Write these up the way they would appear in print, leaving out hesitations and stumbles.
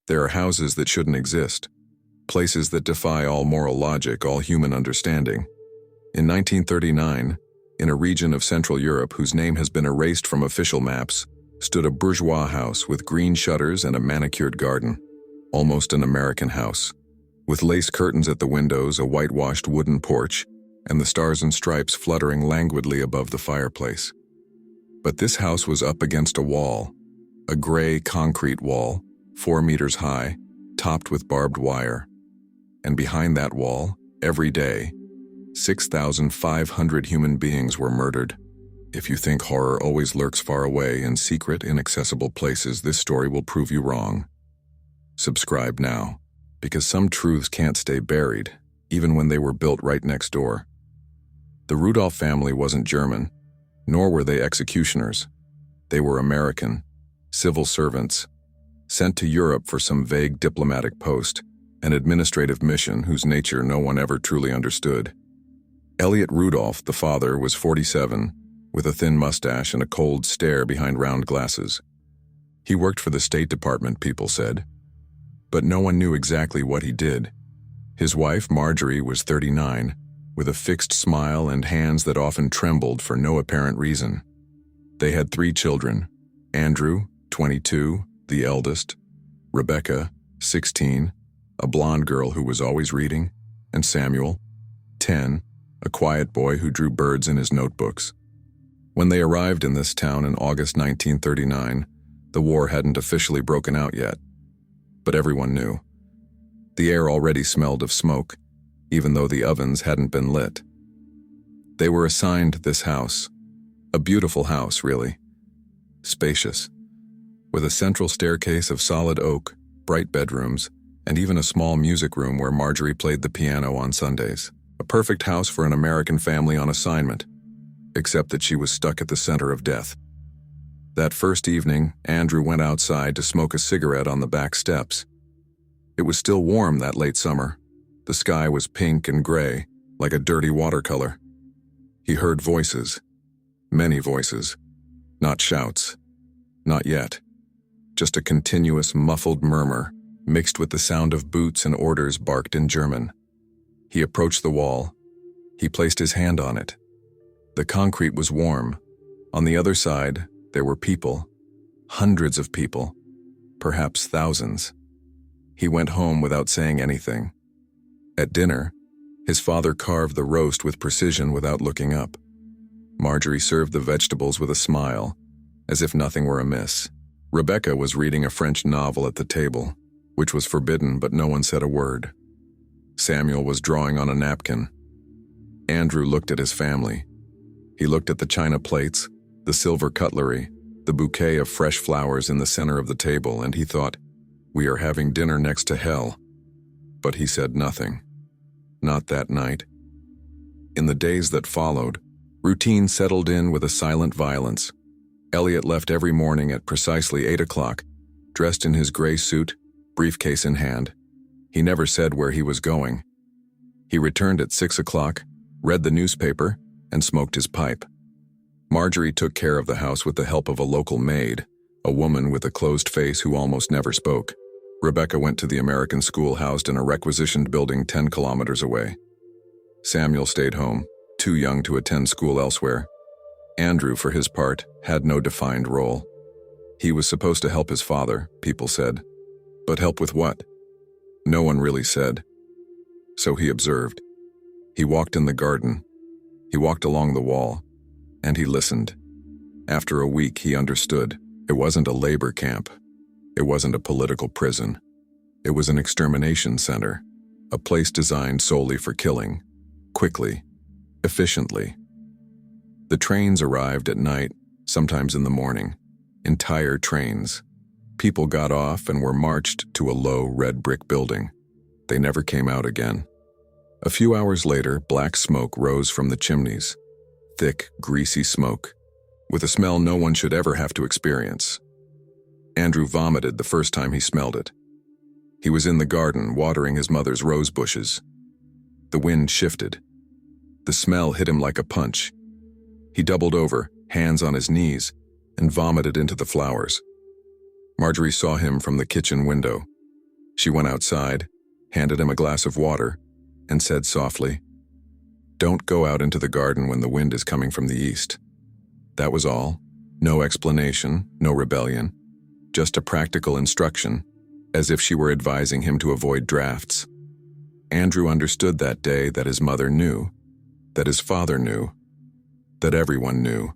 There are houses that shouldn't exist, places that defy all moral logic, all human understanding. In 1939, in a region of Central Europe whose name has been erased from official maps, stood a bourgeois house with green shutters and a manicured garden, almost an American house, with lace curtains at the windows, a whitewashed wooden porch, and the stars and stripes fluttering languidly above the fireplace. But this house was up against a wall, a gray concrete wall, 4 meters high, topped with barbed wire. And behind that wall, every day, 6,500 human beings were murdered. If you think horror always lurks far away in secret, inaccessible places, this story will prove you wrong. Subscribe now, because some truths can't stay buried, even when they were built right next door. The Rudolf family wasn't German, nor were they executioners. They were American, civil servants, sent to Europe for some vague diplomatic post, an administrative mission whose nature no one ever truly understood. Elliot Rudolf, the father, was 47, with a thin mustache and a cold stare behind round glasses. He worked for the State Department, people said, but no one knew exactly what he did. His wife, Marjorie, was 39, with a fixed smile and hands that often trembled for no apparent reason. They had 3 children: Andrew, 22, the eldest; Rebecca, 16, a blonde girl who was always reading; and Samuel, 10, a quiet boy who drew birds in his notebooks. When they arrived in this town in August 1939, the war hadn't officially broken out yet. But everyone knew. The air already smelled of smoke, even though the ovens hadn't been lit. They were assigned this house, a beautiful house, really. Spacious, with a central staircase of solid oak, bright bedrooms, and even a small music room where Marjorie played the piano on Sundays. A perfect house for an American family on assignment, except that she was stuck at the center of death. That first evening, Andrew went outside to smoke a cigarette on the back steps. It was still warm that late summer. The sky was pink and gray, like a dirty watercolor. He heard voices, many voices, not shouts, not yet, just a continuous muffled murmur mixed with the sound of boots and orders barked in German. He approached the wall. He placed his hand on it. The concrete was warm. On the other side, there were people, hundreds of people, perhaps thousands. He went home without saying anything. At dinner, his father carved the roast with precision without looking up. Marjorie served the vegetables with a smile, as if nothing were amiss. Rebecca was reading a French novel at the table, which was forbidden, but no one said a word. Samuel was drawing on a napkin. Andrew looked at his family. He looked at the china plates, the silver cutlery, the bouquet of fresh flowers in the center of the table, and he thought, "We are having dinner next to hell." But he said nothing. Not that night. In the days that followed, routine settled in with a silent violence. Elliot left every morning at precisely 8 o'clock, dressed in his gray suit, briefcase in hand. He never said where he was going. He returned at 6 o'clock, read the newspaper, and smoked his pipe. Marjorie took care of the house with the help of a local maid, a woman with a closed face who almost never spoke. Rebecca went to the American school housed in a requisitioned building 10 kilometers away. Samuel stayed home, too young to attend school elsewhere. Andrew, for his part, had no defined role. He was supposed to help his father, people said. But help with what? No one really said. So he observed. He walked in the garden. He walked along the wall. And he listened. After a week, he understood. It wasn't a labor camp. It wasn't a political prison. It was an extermination center, a place designed solely for killing, quickly, efficiently. The trains arrived at night, sometimes in the morning, entire trains. People got off and were marched to a low red brick building. They never came out again. A few hours later, black smoke rose from the chimneys. Thick, greasy smoke, with a smell no one should ever have to experience. Andrew vomited the first time he smelled it. He was in the garden, watering his mother's rose bushes. The wind shifted. The smell hit him like a punch. He doubled over, hands on his knees, and vomited into the flowers. Marjorie saw him from the kitchen window. She went outside, handed him a glass of water, and said softly, "Don't go out into the garden when the wind is coming from the east." That was all. No explanation, no rebellion. Just a practical instruction, as if she were advising him to avoid drafts. Andrew understood that day that his mother knew, that his father knew, that everyone knew,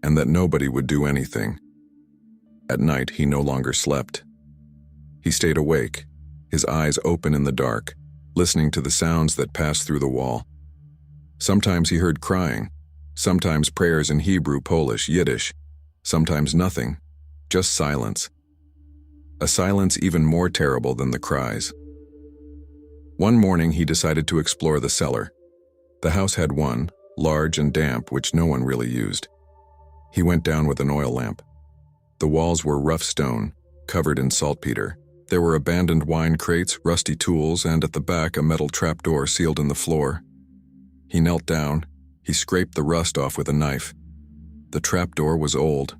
and that nobody would do anything. At night, he no longer slept. He stayed awake, his eyes open in the dark, listening to the sounds that passed through the wall. Sometimes he heard crying, sometimes prayers in Hebrew, Polish, Yiddish, sometimes nothing, just silence. A silence even more terrible than the cries. One morning he decided to explore the cellar. The house had one, large and damp, which no one really used. He went down with an oil lamp. The walls were rough stone, covered in saltpeter. There were abandoned wine crates, rusty tools, and at the back a metal trapdoor sealed in the floor. He knelt down. He scraped the rust off with a knife. The trapdoor was old,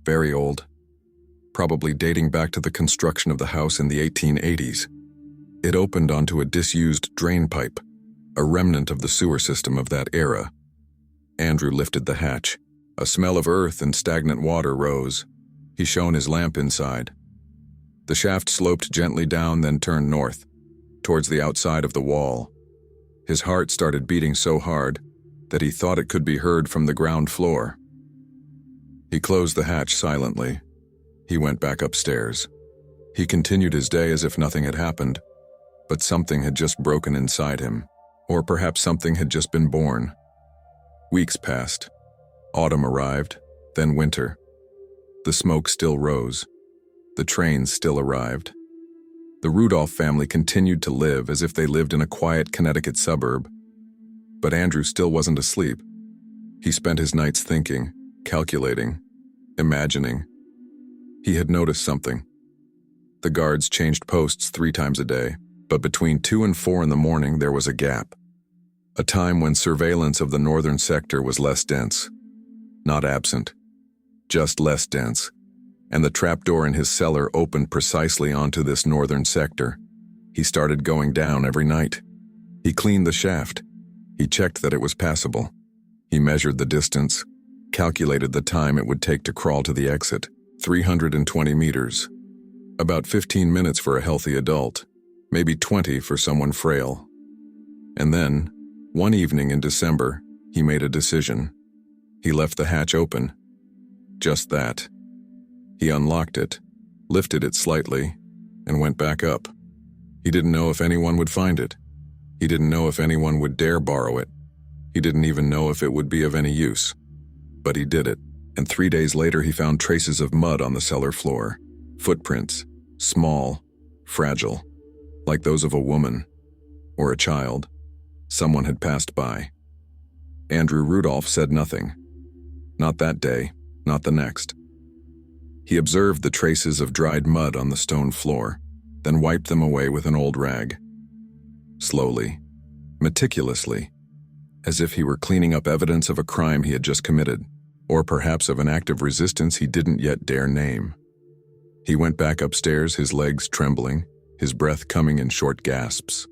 very old, probably dating back to the construction of the house in the 1880s. It opened onto a disused drain pipe, a remnant of the sewer system of that era. Andrew lifted the hatch. A smell of earth and stagnant water rose. He shone his lamp inside. The shaft sloped gently down, then turned north, towards the outside of the wall. His heart started beating so hard that he thought it could be heard from the ground floor. He closed the hatch silently. He went back upstairs. He continued his day as if nothing had happened, but something had just broken inside him, or perhaps something had just been born. Weeks passed. Autumn arrived, then winter. The smoke still rose. The trains still arrived. The Rudolf family continued to live as if they lived in a quiet Connecticut suburb. But Andrew still wasn't asleep. He spent his nights thinking, calculating, imagining. He had noticed something. The guards changed posts 3 times a day, but between 2 and 4 in the morning there was a gap. A time when surveillance of the northern sector was less dense. Not absent, just less dense. And the trapdoor in his cellar opened precisely onto this northern sector. He started going down every night. He cleaned the shaft. He checked that it was passable. He measured the distance, calculated the time it would take to crawl to the exit, 320 meters. About 15 minutes for a healthy adult, maybe 20 for someone frail. And then, one evening in December, he made a decision. He left the hatch open. Just that. He unlocked it, lifted it slightly, and went back up. He didn't know if anyone would find it. He didn't know if anyone would dare borrow it. He didn't even know if it would be of any use. But he did it, and 3 days later he found traces of mud on the cellar floor. Footprints, small, fragile, like those of a woman or a child. Someone had passed by. Andrew Rudolf said nothing. Not that day, not the next. He observed the traces of dried mud on the stone floor, then wiped them away with an old rag. Slowly, meticulously, as if he were cleaning up evidence of a crime he had just committed, or perhaps of an act of resistance he didn't yet dare name. He went back upstairs, his legs trembling, his breath coming in short gasps.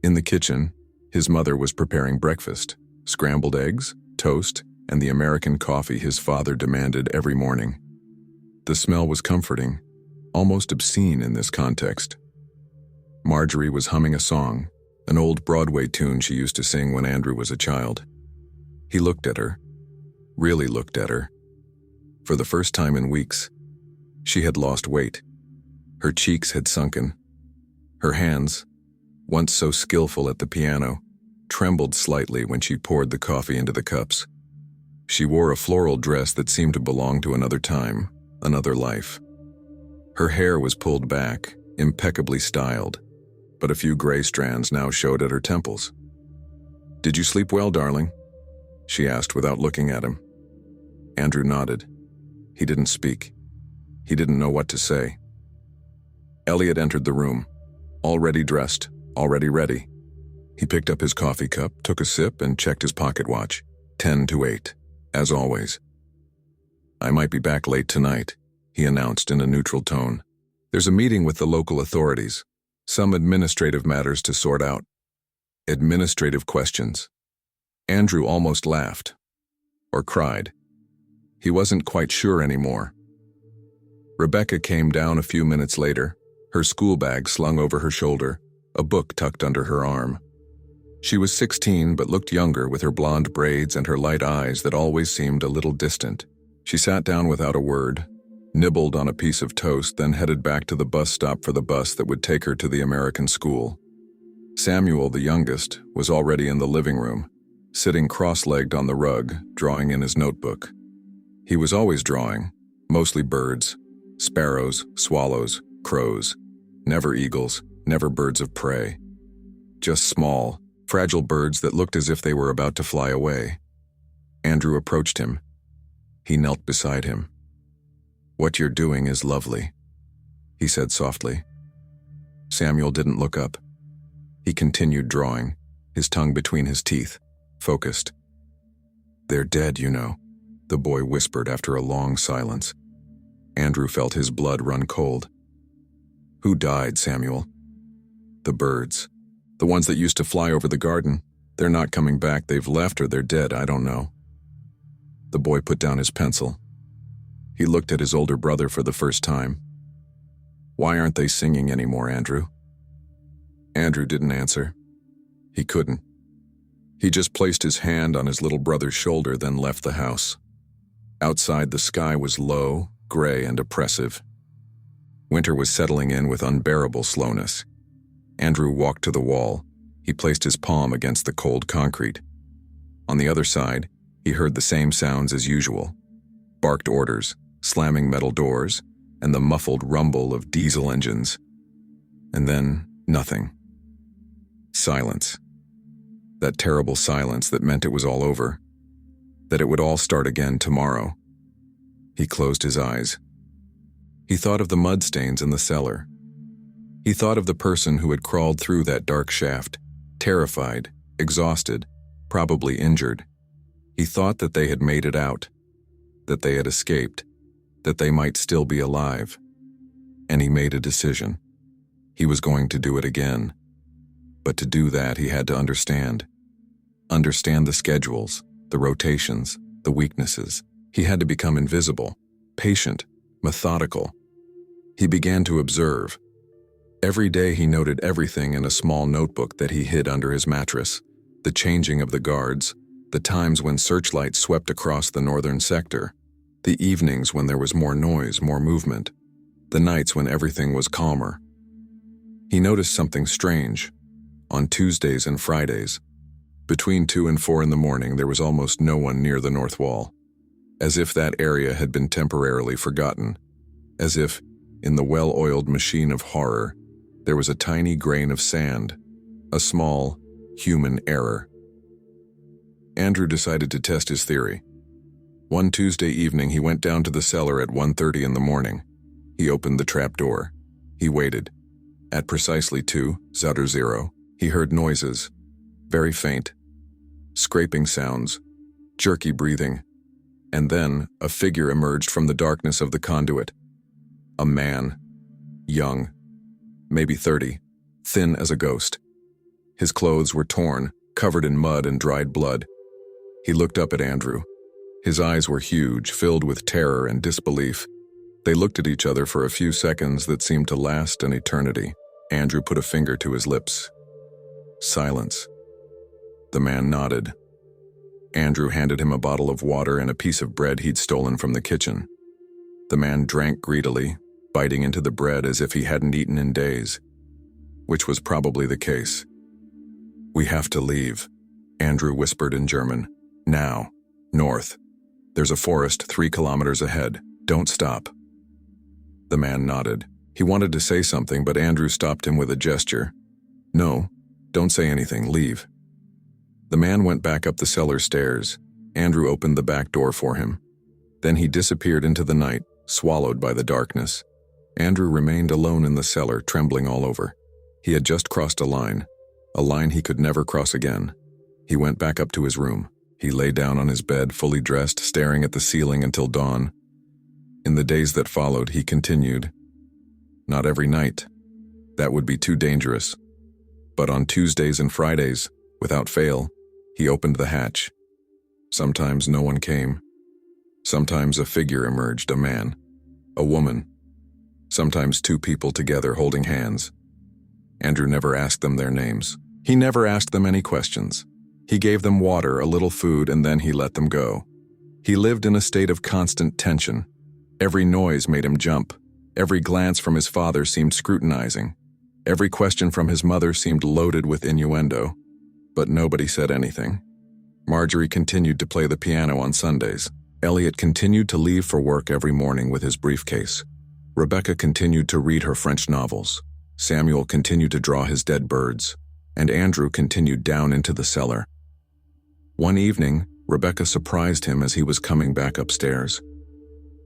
In the kitchen, his mother was preparing breakfast, scrambled eggs, toast, and the American coffee his father demanded every morning. The smell was comforting, almost obscene in this context. Marjorie was humming a song, an old Broadway tune she used to sing when Andrew was a child. He looked at her, really looked at her. For the first time in weeks, she had lost weight. Her cheeks had sunken. Her hands, once so skillful at the piano, trembled slightly when she poured the coffee into the cups. She wore a floral dress that seemed to belong to another time, another life. Her hair was pulled back, impeccably styled, but a few gray strands now showed at her temples. "Did you sleep well, darling?" she asked without looking at him. Andrew nodded. He didn't speak. He didn't know what to say. Elliot entered the room, already dressed, already ready. He picked up his coffee cup, took a sip, and checked his pocket watch. 10 to 8, as always. "I might be back late tonight," he announced in a neutral tone. There's a meeting with the local authorities. Some administrative matters to sort out. Administrative questions. Andrew almost laughed. Or cried. He wasn't quite sure anymore. Rebecca came down a few minutes later, her school bag slung over her shoulder, a book tucked under her arm. She was 16 but looked younger with her blonde braids and her light eyes that always seemed a little distant. She sat down without a word, nibbled on a piece of toast, then headed back to the bus stop for the bus that would take her to the American school. Samuel, the youngest, was already in the living room, sitting cross-legged on the rug, drawing in his notebook. He was always drawing, mostly birds, sparrows, swallows, crows, never eagles, never birds of prey. Just small, fragile birds that looked as if they were about to fly away. Andrew approached him. He knelt beside him. "What you're doing is lovely," he said softly. Samuel didn't look up. He continued drawing, his tongue between his teeth, focused. "They're dead, you know," the boy whispered after a long silence. Andrew felt his blood run cold. "Who died, Samuel?" "The birds. The ones that used to fly over the garden. They're not coming back. They've left or they're dead, I don't know." The boy put down his pencil. He looked at his older brother for the first time. "Why aren't they singing anymore, Andrew?" Andrew didn't answer. He couldn't. He just placed his hand on his little brother's shoulder, then left the house. Outside, the sky was low, gray, and oppressive. Winter was settling in with unbearable slowness. Andrew walked to the wall. He placed his palm against the cold concrete. On the other side, he heard the same sounds as usual. Barked orders, slamming metal doors, and the muffled rumble of diesel engines. And then, nothing. Silence. That terrible silence that meant it was all over. That it would all start again tomorrow. He closed his eyes. He thought of the mud stains in the cellar. He thought of the person who had crawled through that dark shaft, terrified, exhausted, probably injured. He thought that they had made it out, that they had escaped, that they might still be alive. And he made a decision. He was going to do it again. But to do that, he had to understand. Understand the schedules, the rotations, the weaknesses. He had to become invisible, patient, methodical. He began to observe. Every day he noted everything in a small notebook that he hid under his mattress. The changing of the guards, the times when searchlights swept across the northern sector, the evenings when there was more noise, more movement, the nights when everything was calmer. He noticed something strange. On Tuesdays and Fridays, between 2 and 4 in the morning, there was almost no one near the north wall, as if that area had been temporarily forgotten, as if, in the well-oiled machine of horror, there was a tiny grain of sand, a small, human error. Andrew decided to test his theory. One Tuesday evening, he went down to the cellar at 1:30 in the morning. He opened the trapdoor. He waited. At precisely 2:00, he heard noises, very faint, scraping sounds, jerky breathing, and then a figure emerged from the darkness of the conduit. A man, young, maybe 30, thin as a ghost. His clothes were torn, covered in mud and dried blood. He looked up at Andrew. His eyes were huge, filled with terror and disbelief. They looked at each other for a few seconds that seemed to last an eternity. Andrew put a finger to his lips. Silence. The man nodded. Andrew handed him a bottle of water and a piece of bread he'd stolen from the kitchen. The man drank greedily, biting into the bread as if he hadn't eaten in days, which was probably the case. "We have to leave," Andrew whispered in German. "Now. North. There's a forest 3 kilometers ahead. Don't stop." The man nodded. He wanted to say something, but Andrew stopped him with a gesture. "No, don't say anything. Leave." The man went back up the cellar stairs. Andrew opened the back door for him. Then he disappeared into the night, swallowed by the darkness. Andrew remained alone in the cellar, trembling all over. He had just crossed a line he could never cross again. He went back up to his room. He lay down on his bed, fully dressed, staring at the ceiling until dawn. In the days that followed, he continued. Not every night. That would be too dangerous. But on Tuesdays and Fridays, without fail, he opened the hatch. Sometimes no one came. Sometimes a figure emerged, a man, a woman. Sometimes two people together holding hands. Andrew never asked them their names. He never asked them any questions. He gave them water, a little food, and then he let them go. He lived in a state of constant tension. Every noise made him jump. Every glance from his father seemed scrutinizing. Every question from his mother seemed loaded with innuendo. But nobody said anything. Marjorie continued to play the piano on Sundays. Elliot continued to leave for work every morning with his briefcase. Rebecca continued to read her French novels. Samuel continued to draw his dead birds. And Andrew continued down into the cellar. One evening, Rebecca surprised him as he was coming back upstairs.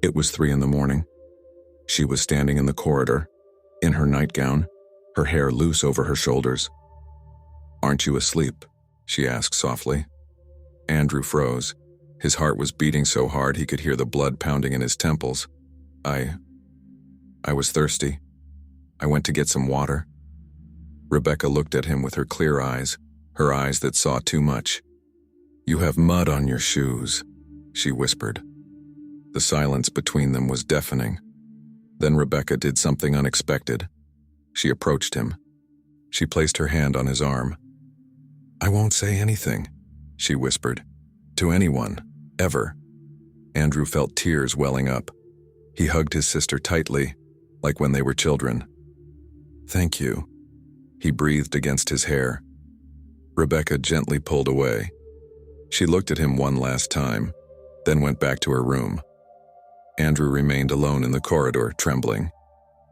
It was 3 a.m. She was standing in the corridor, in her nightgown, her hair loose over her shoulders. "Aren't you asleep?" she asked softly. Andrew froze. His heart was beating so hard he could hear the blood pounding in his temples. I was thirsty. I went to get some water." Rebecca looked at him with her clear eyes, her eyes that saw too much. "You have mud on your shoes," she whispered. The silence between them was deafening. Then Rebecca did something unexpected. She approached him. She placed her hand on his arm. "I won't say anything," she whispered. "To anyone, ever." Andrew felt tears welling up. He hugged his sister tightly, like when they were children. "Thank you." He breathed against his hair. Rebecca gently pulled away. She looked at him one last time, then went back to her room. Andrew remained alone in the corridor, trembling.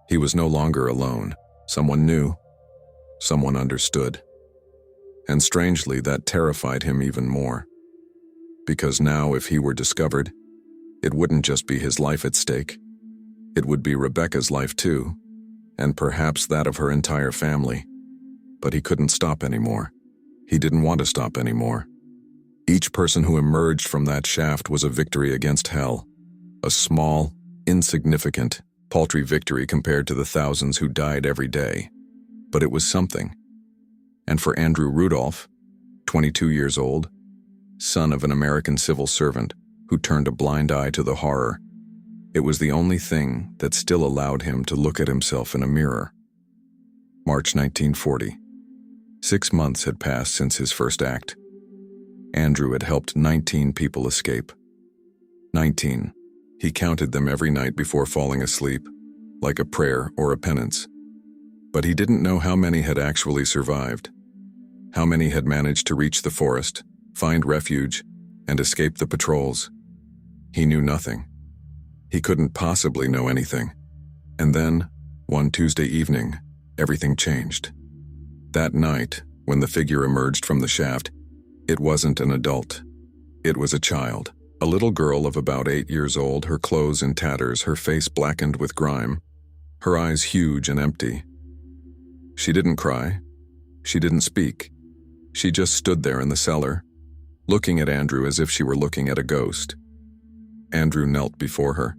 He was no longer alone. Someone knew. Someone understood. And strangely, that terrified him even more. Because now, if he were discovered, it wouldn't just be his life at stake. It would be Rebecca's life too, and perhaps that of her entire family. But he couldn't stop anymore. He didn't want to stop anymore. Each person who emerged from that shaft was a victory against hell. A small, insignificant, paltry victory compared to the thousands who died every day. But it was something. And for Andrew Rudolf, 22 years old, son of an American civil servant who turned a blind eye to the horror, it was the only thing that still allowed him to look at himself in a mirror. March 1940. 6 months had passed since his first act. Andrew had helped 19 people escape. 19. He counted them every night before falling asleep, like a prayer or a penance. But he didn't know how many had actually survived. How many had managed to reach the forest, find refuge, and escape the patrols. He knew nothing. He couldn't possibly know anything. And then, one Tuesday evening, everything changed. That night, when the figure emerged from the shaft, it wasn't an adult. It was a child, a little girl of about 8 years old, her clothes in tatters, her face blackened with grime, her eyes huge and empty. She didn't cry. She didn't speak. She just stood there in the cellar, looking at Andrew as if she were looking at a ghost. Andrew knelt before her.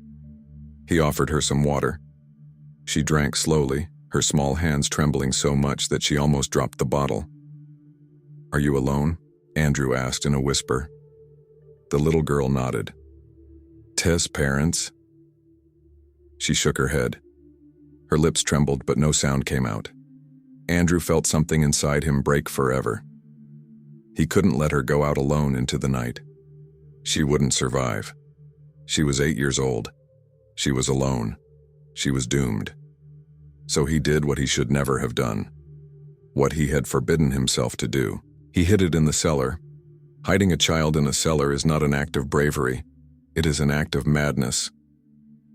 He offered her some water. She drank slowly, her small hands trembling so much that she almost dropped the bottle. "Are you alone?" Andrew asked in a whisper. The little girl nodded. "Tess' parents?" She shook her head. Her lips trembled, but no sound came out. Andrew felt something inside him break forever. He couldn't let her go out alone into the night. She wouldn't survive. She was 8 years old. She was alone. She was doomed. So he did what he should never have done. What he had forbidden himself to do. He hid it in the cellar. Hiding a child in a cellar is not an act of bravery. It is an act of madness.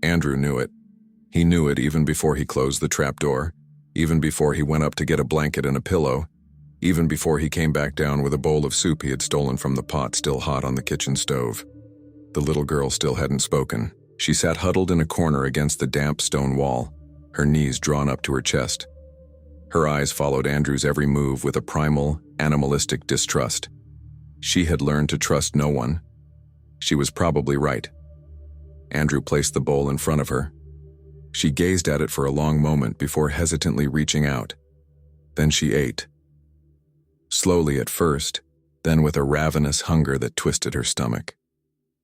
Andrew knew it. He knew it even before he closed the trapdoor, even before he went up to get a blanket and a pillow, even before he came back down with a bowl of soup he had stolen from the pot still hot on the kitchen stove. The little girl still hadn't spoken. She sat huddled in a corner against the damp stone wall, her knees drawn up to her chest. Her eyes followed Andrew's every move with a primal, animalistic distrust. She had learned to trust no one. She was probably right. Andrew placed the bowl in front of her. She gazed at it for a long moment before hesitantly reaching out. Then she ate. Slowly at first, then with a ravenous hunger that twisted her stomach.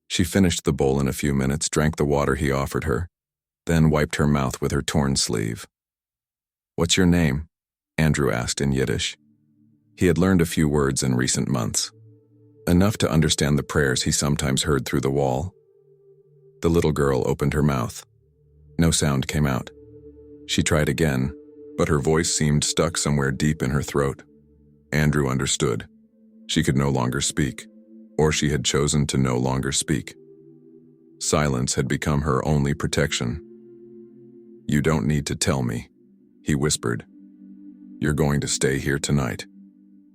She finished the bowl in a few minutes, drank the water he offered her, then wiped her mouth with her torn sleeve. "What's your name?" Andrew asked in Yiddish. He had learned a few words in recent months, enough to understand the prayers he sometimes heard through the wall. The little girl opened her mouth. No sound came out. She tried again, but her voice seemed stuck somewhere deep in her throat. Andrew understood. She could no longer speak, or she had chosen to no longer speak. Silence had become her only protection. "You don't need to tell me," he whispered. "You're going to stay here tonight.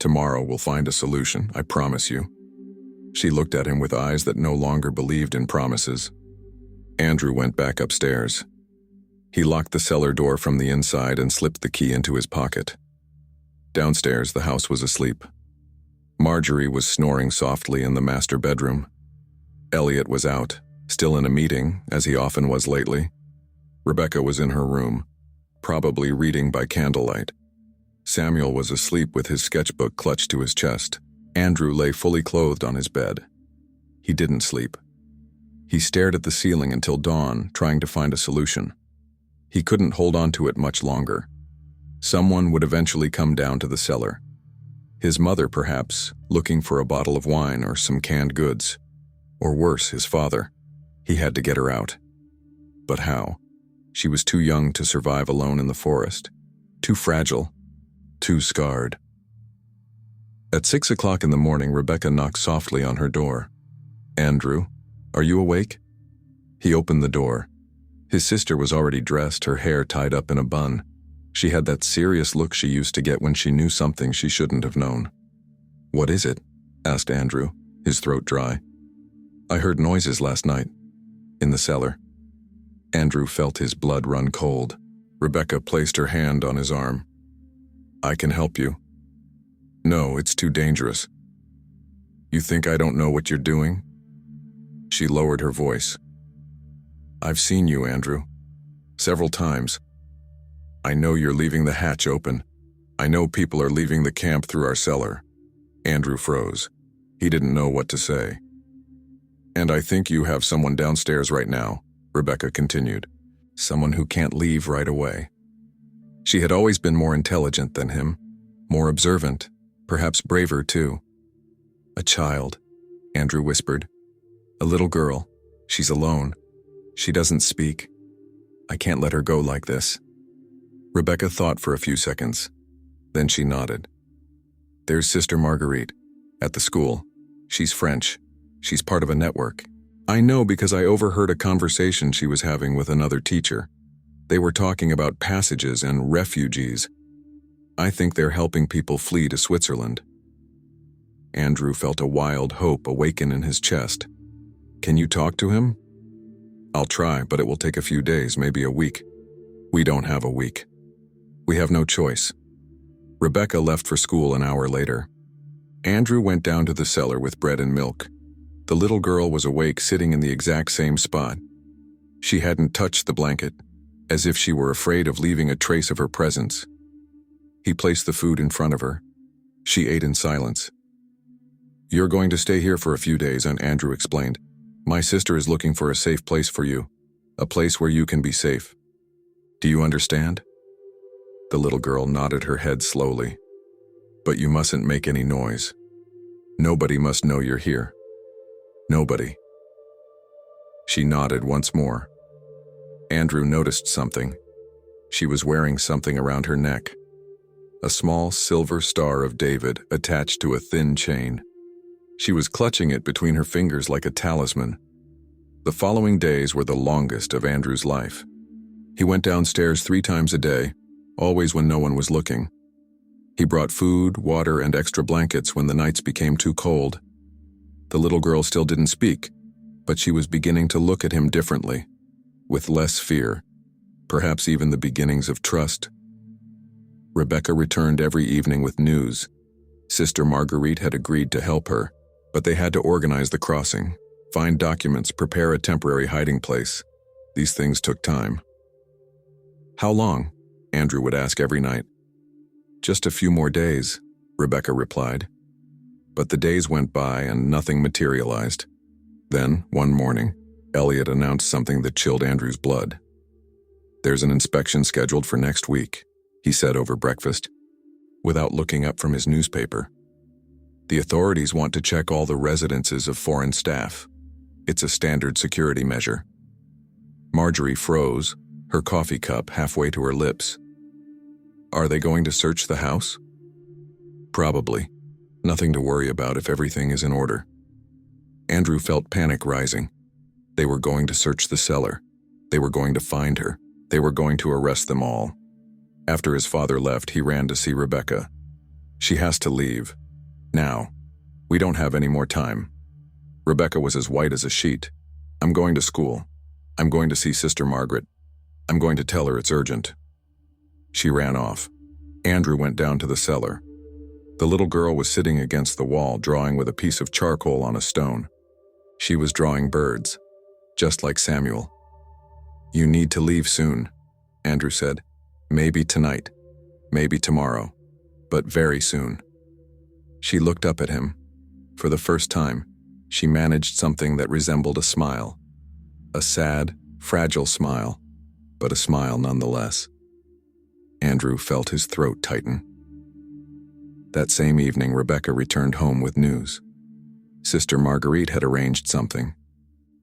Tomorrow we'll find a solution, I promise you." She looked at him with eyes that no longer believed in promises. Andrew went back upstairs. He locked the cellar door from the inside and slipped the key into his pocket. Downstairs, the house was asleep. Marjorie was snoring softly in the master bedroom. Elliot was out, still in a meeting, as he often was lately. Rebecca was in her room, probably reading by candlelight. Samuel was asleep with his sketchbook clutched to his chest. Andrew lay fully clothed on his bed. He didn't sleep. He stared at the ceiling until dawn, trying to find a solution. He couldn't hold on to it much longer. Someone would eventually come down to the cellar. His mother, perhaps, looking for a bottle of wine or some canned goods. Or worse, his father. He had to get her out. But how? She was too young to survive alone in the forest. Too fragile. Too scarred. At 6 o'clock in the morning, Rebecca knocked softly on her door. "Andrew, are you awake?" He opened the door. His sister was already dressed, her hair tied up in a bun. She had that serious look she used to get when she knew something she shouldn't have known. "What is it?" asked Andrew, his throat dry. "I heard noises last night. In the cellar." Andrew felt his blood run cold. Rebecca placed her hand on his arm. "I can help you." "No, it's too dangerous." "You think I don't know what you're doing?" She lowered her voice. "I've seen you, Andrew. Several times. I know you're leaving the hatch open. I know people are leaving the camp through our cellar." Andrew froze. He didn't know what to say. "And I think you have someone downstairs right now," Rebecca continued. "Someone who can't leave right away." She had always been more intelligent than him, more observant, perhaps braver too. "A child," Andrew whispered. "A little girl. She's alone. She doesn't speak. I can't let her go like this." Rebecca thought for a few seconds. Then she nodded. "There's Sister Marguerite, at the school. She's French. She's part of a network. I know because I overheard a conversation she was having with another teacher. They were talking about passages and refugees. I think they're helping people flee to Switzerland." Andrew felt a wild hope awaken in his chest. "Can you talk to him?" "I'll try, but it will take a few days, maybe a week." "We don't have a week. We have no choice." Rebecca left for school an hour later. Andrew went down to the cellar with bread and milk. The little girl was awake, sitting in the exact same spot. She hadn't touched the blanket, as if she were afraid of leaving a trace of her presence. He placed the food in front of her. She ate in silence. "You're going to stay here for a few days," and Andrew explained. "My sister is looking for a safe place for you, a place where you can be safe. Do you understand?" The little girl nodded her head slowly. "But you mustn't make any noise. Nobody must know you're here. Nobody." She nodded once more. Andrew noticed something. She was wearing something around her neck. A small silver star of David attached to a thin chain. She was clutching it between her fingers like a talisman. The following days were the longest of Andrew's life. He went downstairs 3 times a day, always when no one was looking. He brought food, water, and extra blankets when the nights became too cold. The little girl still didn't speak, but she was beginning to look at him differently, with less fear, perhaps even the beginnings of trust. Rebecca returned every evening with news. Sister Marguerite had agreed to help her, but they had to organize the crossing, find documents, prepare a temporary hiding place. These things took time. How long? Andrew would ask every night. Just a few more days, Rebecca replied. But the days went by and nothing materialized. Then, one morning, Elliot announced something that chilled Andrew's blood. There's an inspection scheduled for next week, he said over breakfast, without looking up from his newspaper. The authorities want to check all the residences of foreign staff. It's a standard security measure. Marjorie froze, her coffee cup halfway to her lips. Are they going to search the house? Probably. Nothing to worry about if everything is in order. Andrew felt panic rising. They were going to search the cellar. They were going to find her. They were going to arrest them all. After his father left, he ran to see Rebecca. She has to leave. Now. We don't have any more time. Rebecca was as white as a sheet. I'm going to school. I'm going to see Sister Margaret. I'm going to tell her it's urgent. She ran off. Andrew went down to the cellar. The little girl was sitting against the wall, drawing with a piece of charcoal on a stone. She was drawing birds, just like Samuel. You need to leave soon, Andrew said. Maybe tonight, maybe tomorrow, but very soon. She looked up at him. For the first time, she managed something that resembled a smile. A sad, fragile smile, but a smile nonetheless. Andrew felt his throat tighten. That same evening, Rebecca returned home with news. Sister Marguerite had arranged something.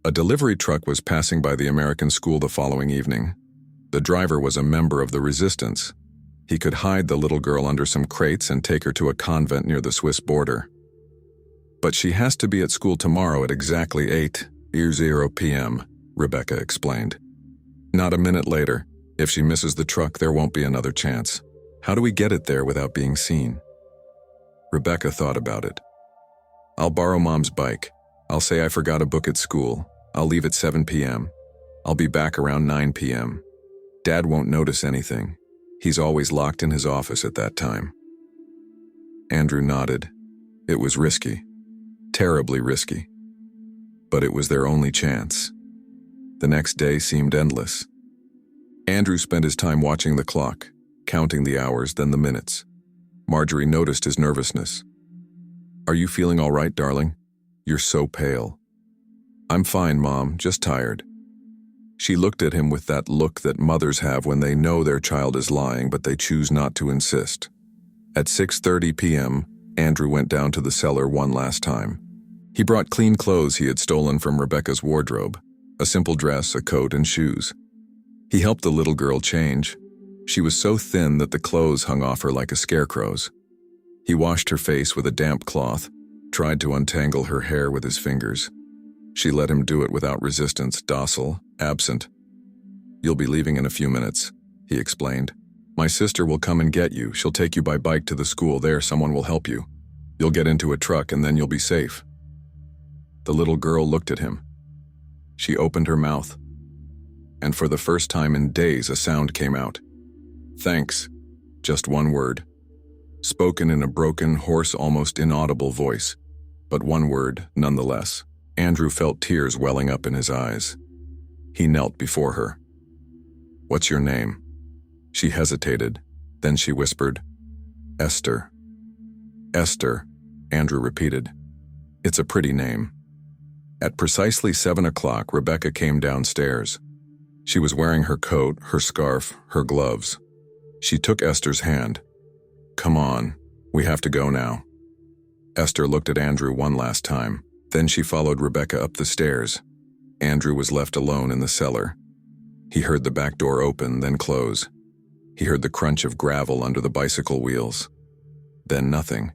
A delivery truck was passing by the American school the following evening. The driver was a member of the resistance. He could hide the little girl under some crates and take her to a convent near the Swiss border. But she has to be at school tomorrow at exactly 8:00 p.m., Rebecca explained. Not a minute later. If she misses the truck, there won't be another chance. How do we get it there without being seen? Rebecca thought about it. I'll borrow Mom's bike. I'll say I forgot a book at school. I'll leave at 7 p.m. I'll be back around 9 p.m. Dad won't notice anything. He's always locked in his office at that time. Andrew nodded. It was risky. Terribly risky. But it was their only chance. The next day seemed endless. Andrew spent his time watching the clock, counting the hours, then the minutes. Marjorie noticed his nervousness. Are you feeling all right, darling? You're so pale. I'm fine, Mom, just tired. She looked at him with that look that mothers have when they know their child is lying, but they choose not to insist. At 6:30 p.m., Andrew went down to the cellar one last time. He brought clean clothes he had stolen from Rebecca's wardrobe, a simple dress, a coat, and shoes. He helped the little girl change. She was so thin that the clothes hung off her like a scarecrow's. He washed her face with a damp cloth, tried to untangle her hair with his fingers. She let him do it without resistance, docile, absent. You'll be leaving in a few minutes, he explained. My sister will come and get you. She'll take you by bike to the school. There, someone will help you. You'll get into a truck and then you'll be safe. The little girl looked at him. She opened her mouth. And for the first time in days, a sound came out. Thanks. Just one word. Spoken in a broken, hoarse, almost inaudible voice. But one word, nonetheless. Andrew felt tears welling up in his eyes. He knelt before her. What's your name? She hesitated. Then she whispered, Esther. Esther, Andrew repeated. It's a pretty name. At precisely 7 o'clock, Rebecca came downstairs. She was wearing her coat, her scarf, her gloves. She took Esther's hand. Come on, we have to go now. Esther looked at Andrew one last time. Then she followed Rebecca up the stairs. Andrew was left alone in the cellar. He heard the back door open, then close. He heard the crunch of gravel under the bicycle wheels. Then nothing.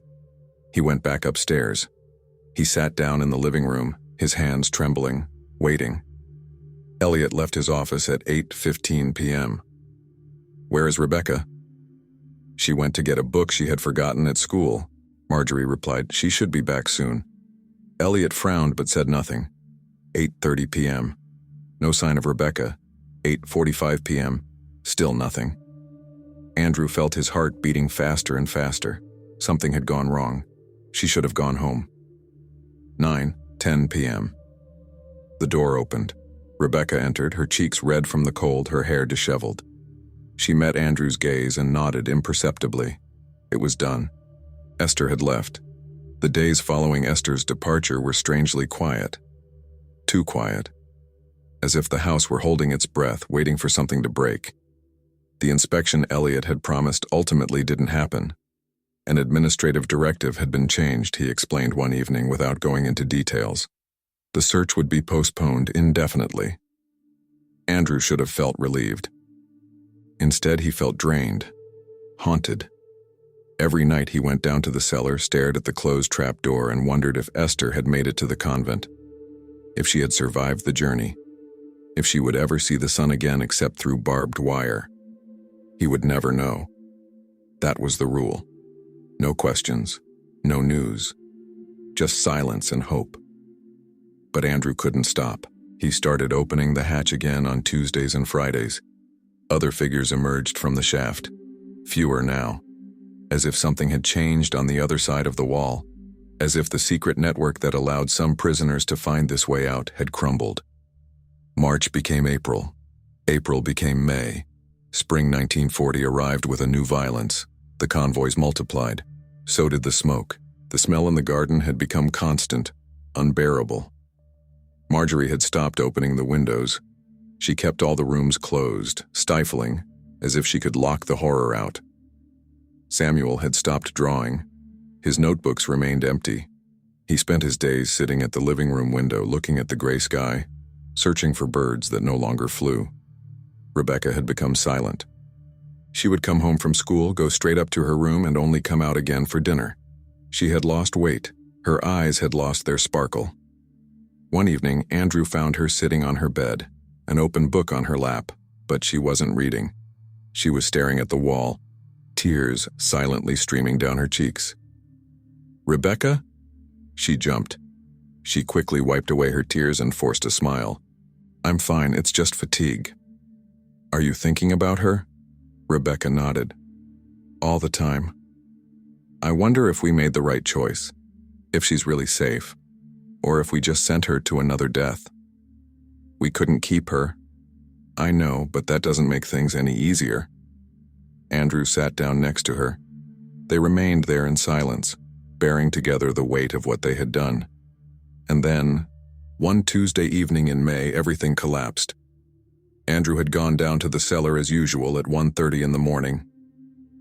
He went back upstairs. He sat down in the living room, his hands trembling, waiting. Elliot left his office at 8:15 p.m. Where is Rebecca? She went to get a book she had forgotten at school, Marjorie replied. She should be back soon. Elliot frowned but said nothing. 8:30 p.m. No sign of Rebecca. 8:45 p.m. Still nothing. Andrew felt his heart beating faster and faster. Something had gone wrong. She should have gone home. 9:10 p.m. The door opened. Rebecca entered, her cheeks red from the cold, her hair disheveled. She met Andrew's gaze and nodded imperceptibly. It was done. Esther had left. The days following Esther's departure were strangely quiet. Too quiet. As if the house were holding its breath, waiting for something to break. The inspection Elliot had promised ultimately didn't happen. An administrative directive had been changed, he explained one evening without going into details. The search would be postponed indefinitely. Andrew should have felt relieved. Instead, he felt drained, haunted. Every night he went down to the cellar, stared at the closed trapdoor, and wondered if Esther had made it to the convent, if she had survived the journey, if she would ever see the sun again except through barbed wire. He would never know. That was the rule. No questions, no news, just silence and hope. But Andrew couldn't stop. He started opening the hatch again on Tuesdays and Fridays. Other figures emerged from the shaft, fewer now, as if something had changed on the other side of the wall, as if the secret network that allowed some prisoners to find this way out had crumbled. March became April. April became May. Spring 1940 arrived with a new violence. The convoys multiplied. So did the smoke. The smell in the garden had become constant, unbearable. Marjorie had stopped opening the windows. She kept all the rooms closed, stifling, as if she could lock the horror out. Samuel had stopped drawing. His notebooks remained empty. He spent his days sitting at the living room window looking at the gray sky, searching for birds that no longer flew. Rebecca had become silent. She would come home from school, go straight up to her room, and only come out again for dinner. She had lost weight. Her eyes had lost their sparkle. One evening, Andrew found her sitting on her bed, an open book on her lap, but she wasn't reading. She was staring at the wall, tears silently streaming down her cheeks. "Rebecca?" She jumped. She quickly wiped away her tears and forced a smile. "I'm fine, it's just fatigue." "Are you thinking about her?" Rebecca nodded. "All the time. I wonder if we made the right choice, if she's really safe, or if we just sent her to another death. We couldn't keep her. I know, but that doesn't make things any easier." Andrew sat down next to her. They remained there in silence, bearing together the weight of what they had done. And then, one Tuesday evening in May, everything collapsed. Andrew had gone down to the cellar as usual at 1:30 in the morning.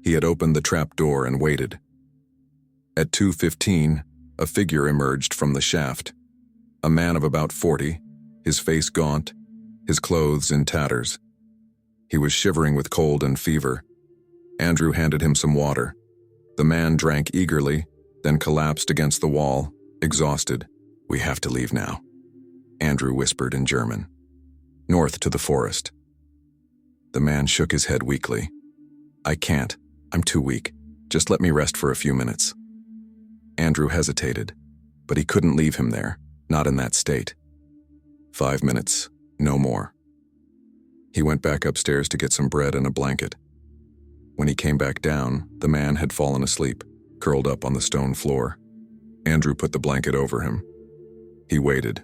He had opened the trap door and waited. At 2:15, a figure emerged from the shaft. A man of about 40, his face gaunt, his clothes in tatters. He was shivering with cold and fever. Andrew handed him some water. The man drank eagerly, then collapsed against the wall, exhausted. "We have to leave now," Andrew whispered in German. "North to the forest." The man shook his head weakly. "I can't. I'm too weak. Just let me rest for a few minutes." Andrew hesitated, but he couldn't leave him there, not in that state. 5 minutes, no more. He went back upstairs to get some bread and a blanket. When he came back down, the man had fallen asleep, curled up on the stone floor. Andrew put the blanket over him. He waited.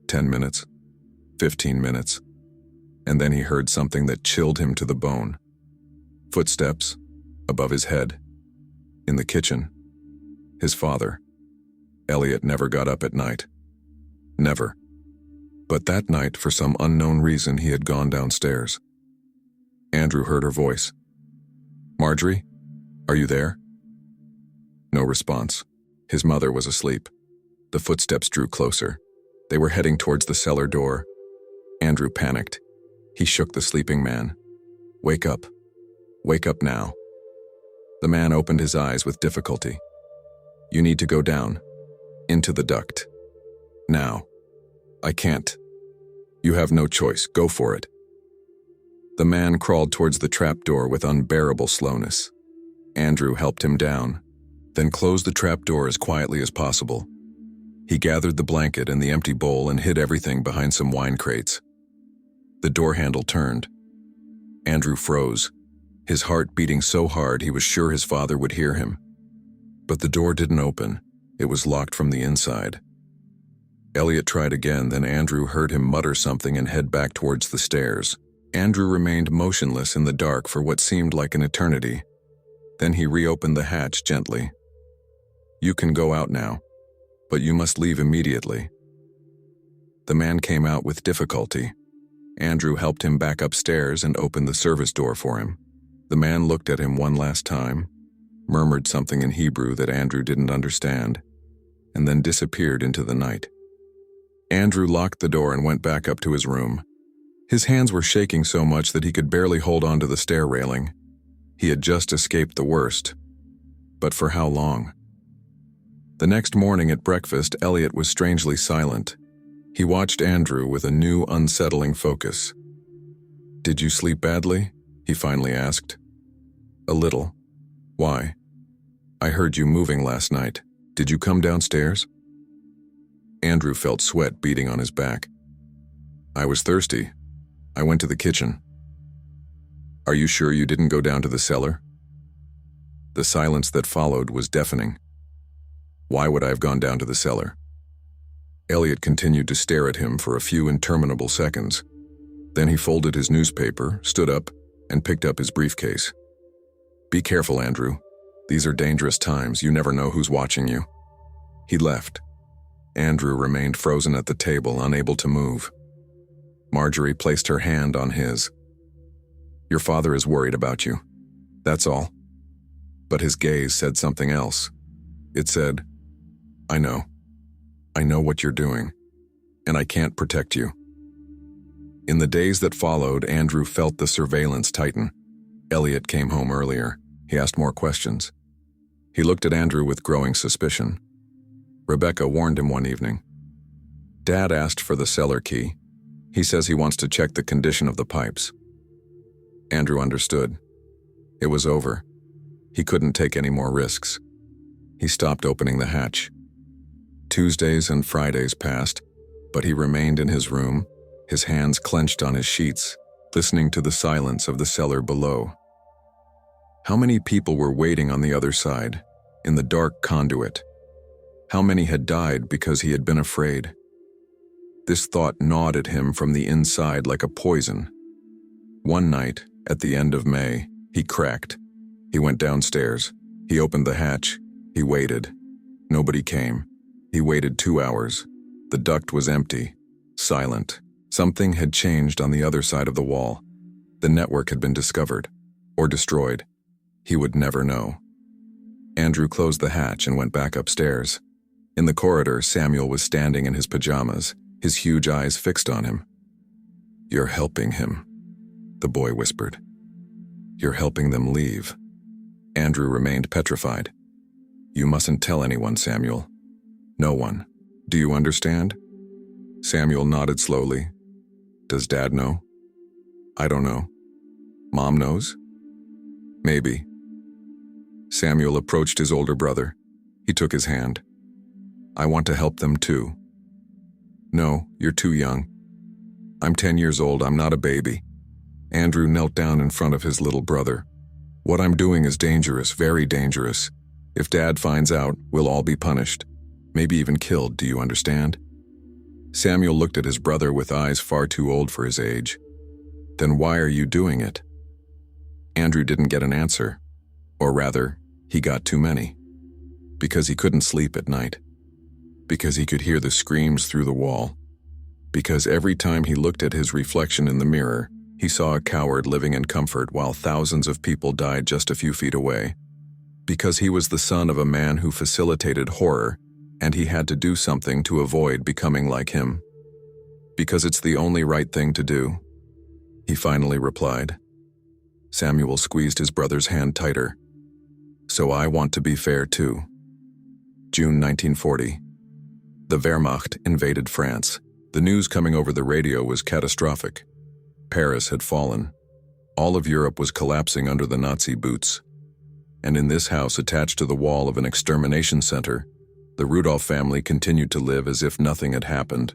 10 minutes, 15 minutes, and then he heard something that chilled him to the bone. Footsteps, above his head, in the kitchen. His father. Elliot never got up at night. Never. But that night, for some unknown reason, he had gone downstairs. Andrew heard her voice. "Marjorie, are you there?" No response. His mother was asleep. The footsteps drew closer. They were heading towards the cellar door. Andrew panicked. He shook the sleeping man. "Wake up. Wake up now." The man opened his eyes with difficulty. "You need to go down. Into the duct. Now." "I can't." "You have no choice. Go for it." The man crawled towards the trapdoor with unbearable slowness. Andrew helped him down, then closed the trapdoor as quietly as possible. He gathered the blanket and the empty bowl and hid everything behind some wine crates. The door handle turned. Andrew froze, his heart beating so hard he was sure his father would hear him. But the door didn't open. It was locked from the inside. Elliot tried again, then Andrew heard him mutter something and head back towards the stairs. Andrew remained motionless in the dark for what seemed like an eternity. Then he reopened the hatch gently. "You can go out now, but you must leave immediately." The man came out with difficulty. Andrew helped him back upstairs and opened the service door for him. The man looked at him one last time, murmured something in Hebrew that Andrew didn't understand, and then disappeared into the night. Andrew locked the door and went back up to his room. His hands were shaking so much that he could barely hold on to the stair railing. He had just escaped the worst. But for how long? The next morning at breakfast, Elliot was strangely silent. He watched Andrew with a new, unsettling focus. "Did you sleep badly?" he finally asked. "A little. Why?" "I heard you moving last night. Did you come downstairs?" Andrew felt sweat beading on his back. "I was thirsty. I went to the kitchen." "Are you sure you didn't go down to the cellar?" The silence that followed was deafening. "Why would I have gone down to the cellar?" Elliot continued to stare at him for a few interminable seconds. Then he folded his newspaper, stood up, and picked up his briefcase. "Be careful, Andrew. These are dangerous times. You never know who's watching you." He left. Andrew remained frozen at the table, unable to move. Marjorie placed her hand on his. "Your father is worried about you. That's all." But his gaze said something else. It said, "I know. I know what you're doing, and I can't protect you." In the days that followed, Andrew felt the surveillance tighten. Elliot came home earlier. He asked more questions. He looked at Andrew with growing suspicion. Rebecca warned him one evening. "Dad asked for the cellar key. He says he wants to check the condition of the pipes." Andrew understood. It was over. He couldn't take any more risks. He stopped opening the hatch. Tuesdays and Fridays passed, but he remained in his room, his hands clenched on his sheets, listening to the silence of the cellar below. How many people were waiting on the other side, in the dark conduit? How many had died because he had been afraid? This thought gnawed at him from the inside like a poison. One night, at the end of May, he cracked. He went downstairs. He opened the hatch. He waited. Nobody came. He waited 2 hours. The duct was empty, silent. Something had changed on the other side of the wall. The network had been discovered, or destroyed. He would never know. Andrew closed the hatch and went back upstairs. In the corridor, Samuel was standing in his pajamas, his huge eyes fixed on him. "You're helping him," the boy whispered. "You're helping them leave." Andrew remained petrified. "You mustn't tell anyone, Samuel. No one. Do you understand?" Samuel nodded slowly. "Does Dad know?" "I don't know." "Mom knows?" "Maybe." Samuel approached his older brother. He took his hand. "I want to help them too." "No, you're too young. I'm 10 years old. I'm not a baby." Andrew knelt down in front of his little brother. "What I'm doing is dangerous, very dangerous. If Dad finds out, we'll all be punished. Maybe even killed, do you understand?" Samuel looked at his brother with eyes far too old for his age. "Then why are you doing it?" Andrew didn't get an answer. Or rather, he got too many. Because he couldn't sleep at night. Because he could hear the screams through the wall. Because every time he looked at his reflection in the mirror, he saw a coward living in comfort while thousands of people died just a few feet away. Because he was the son of a man who facilitated horror, and he had to do something to avoid becoming like him. Because it's the only right thing to do, he finally replied. Samuel squeezed his brother's hand tighter. "So I want to be fair too." June 1940. The Wehrmacht invaded France. The news coming over the radio was catastrophic. Paris had fallen. All of Europe was collapsing under the Nazi boots. And in this house attached to the wall of an extermination center, the Rudolf family continued to live as if nothing had happened.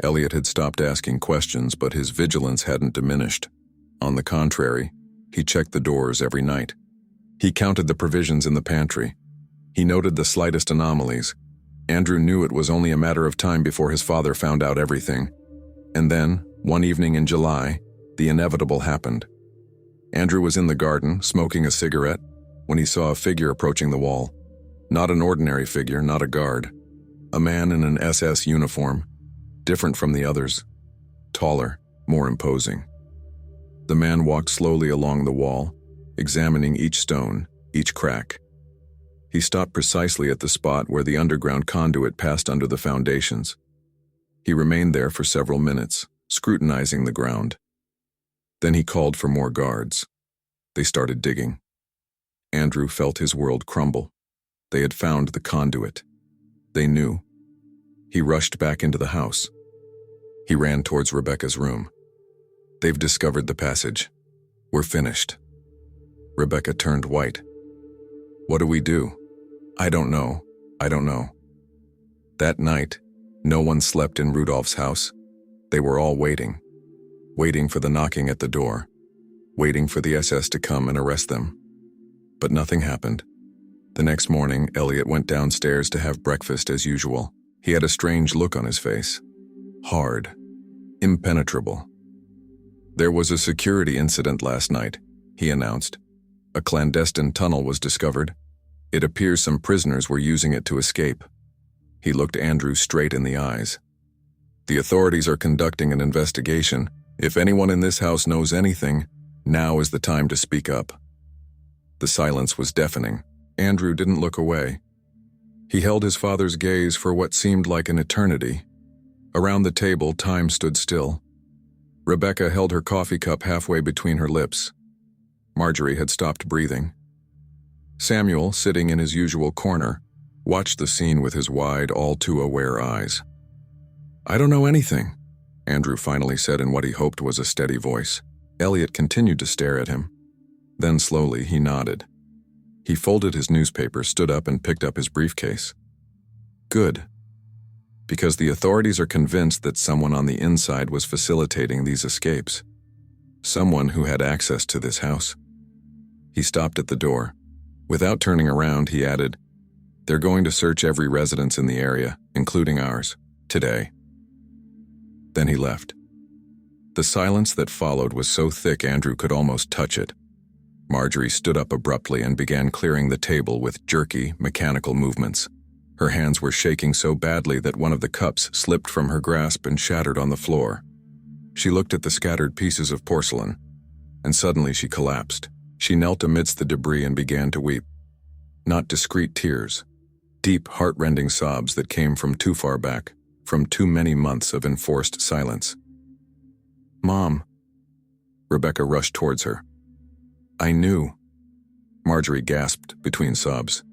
Elliot had stopped asking questions, but his vigilance hadn't diminished. On the contrary, he checked the doors every night. He counted the provisions in the pantry. He noted the slightest anomalies. Andrew knew it was only a matter of time before his father found out everything. And then, one evening in July, The inevitable happened. Andrew was in the garden, smoking a cigarette, when he saw a figure approaching the wall. Not an ordinary figure, not a guard. A man in an SS uniform, different from the others. Taller, more imposing. The man walked slowly along the wall, examining each stone, each crack. He stopped precisely at the spot where the underground conduit passed under the foundations. He remained there for several minutes, scrutinizing the ground. Then he called for more guards. They started digging. Andrew felt his world crumble. They had found the conduit. They knew. He rushed back into the house. He ran towards Rebecca's room. "They've discovered the passage. We're finished." Rebecca turned white. "What do we do?" "I don't know. I don't know." That night, no one slept in Rudolf's house. They were all waiting. Waiting for the knocking at the door. Waiting for the SS to come and arrest them. But nothing happened. The next morning, Elliot went downstairs to have breakfast as usual. He had a strange look on his face. Hard. Impenetrable. "There was a security incident last night," he announced. "A clandestine tunnel was discovered. It appears some prisoners were using it to escape." He looked Andrew straight in the eyes. "The authorities are conducting an investigation. If anyone in this house knows anything, now is the time to speak up." The silence was deafening. Andrew didn't look away. He held his father's gaze for what seemed like an eternity. Around the table, time stood still. Rebecca held her coffee cup halfway between her lips. Marjorie had stopped breathing. Samuel, sitting in his usual corner, watched the scene with his wide, all-too-aware eyes. "I don't know anything," Andrew finally said in what he hoped was a steady voice. Elliot continued to stare at him. Then slowly he nodded. He folded his newspaper, stood up, and picked up his briefcase. "Good. Because the authorities are convinced that someone on the inside was facilitating these escapes. Someone who had access to this house." He stopped at the door. Without turning around, he added, "They're going to search every residence in the area, including ours, today." Then he left. The silence that followed was so thick Andrew could almost touch it. Marjorie stood up abruptly and began clearing the table with jerky, mechanical movements. Her hands were shaking so badly that one of the cups slipped from her grasp and shattered on the floor. She looked at the scattered pieces of porcelain, and suddenly she collapsed. She knelt amidst the debris and began to weep. Not discreet tears, deep, heart-rending sobs that came from too far back, from too many months of enforced silence. "Mom." Rebecca rushed towards her. "I knew." Marjorie gasped between sobs.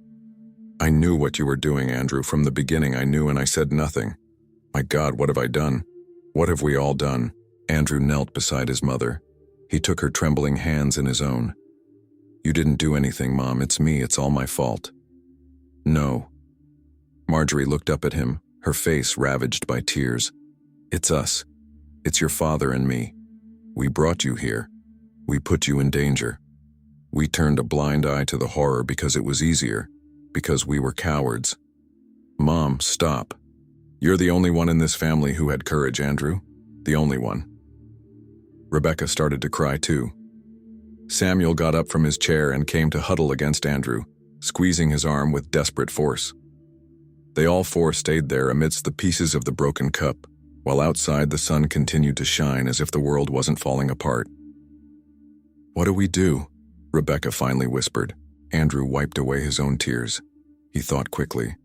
"I knew what you were doing, Andrew. From the beginning I knew, and I said nothing. My God, what have I done? What have we all done?" Andrew knelt beside his mother. He took her trembling hands in his own. "You didn't do anything, Mom. It's me. It's all my fault." "No." Marjorie looked up at him, her face ravaged by tears. "It's us. It's your father and me. We brought you here. We put you in danger. We turned a blind eye to the horror because it was easier, because we were cowards." "Mom, stop. You're the only one in this family who had courage, Andrew. The only one." Rebecca started to cry too. Samuel got up from his chair and came to huddle against Andrew, squeezing his arm with desperate force. They all four stayed there amidst the pieces of the broken cup, while outside the sun continued to shine as if the world wasn't falling apart. "What do we do?" Rebecca finally whispered. Andrew wiped away his own tears. He thought quickly.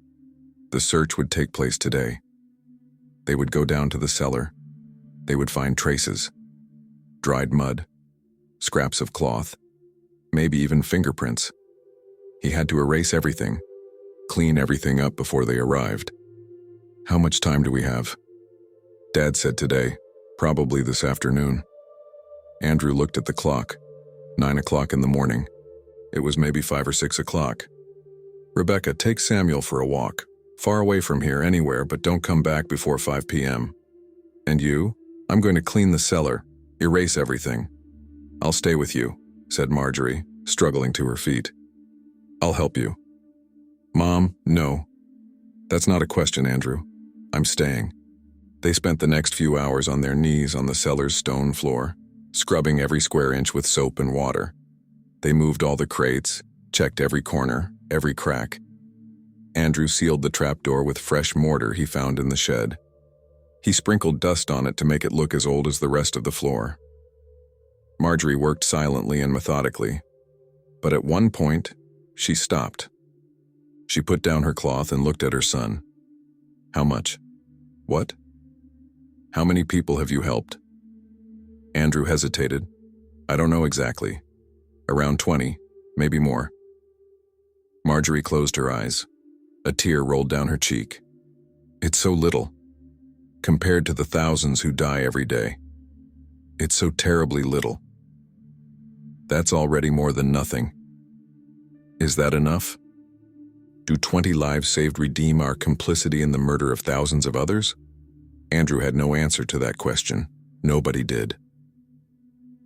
The search would take place today. They would go down to the cellar. They would find traces. Dried mud. Scraps of cloth. Maybe even fingerprints. He had to erase everything. Clean everything up before they arrived. "How much time do we have?" Dad said today. Probably this afternoon. Andrew looked at the clock. 9 o'clock in the morning. It was maybe 5 or 6 o'clock. "Rebecca, take Samuel for a walk. Far away from here, anywhere, but don't come back before 5 p.m. And you? I'm going to clean the cellar. Erase everything." "I'll stay with you," said Marjorie, struggling to her feet. "I'll help you." "Mom, no. That's not a question, Andrew. I'm staying." They spent the next few hours on their knees on the cellar's stone floor, scrubbing every square inch with soap and water. They moved all the crates, checked every corner, every crack. Andrew sealed the trapdoor with fresh mortar he found in the shed. He sprinkled dust on it to make it look as old as the rest of the floor. Marjorie worked silently and methodically, but at one point, she stopped. She put down her cloth and looked at her son. How much? What? How many people have you helped? Andrew hesitated. I don't know exactly. Around 20, maybe more. Marjorie closed her eyes. A tear rolled down her cheek. It's so little, compared to the thousands who die every day. It's so terribly little. That's already more than nothing. Is that enough? Do 20 lives saved redeem our complicity in the murder of thousands of others? Andrew had no answer to that question. Nobody did.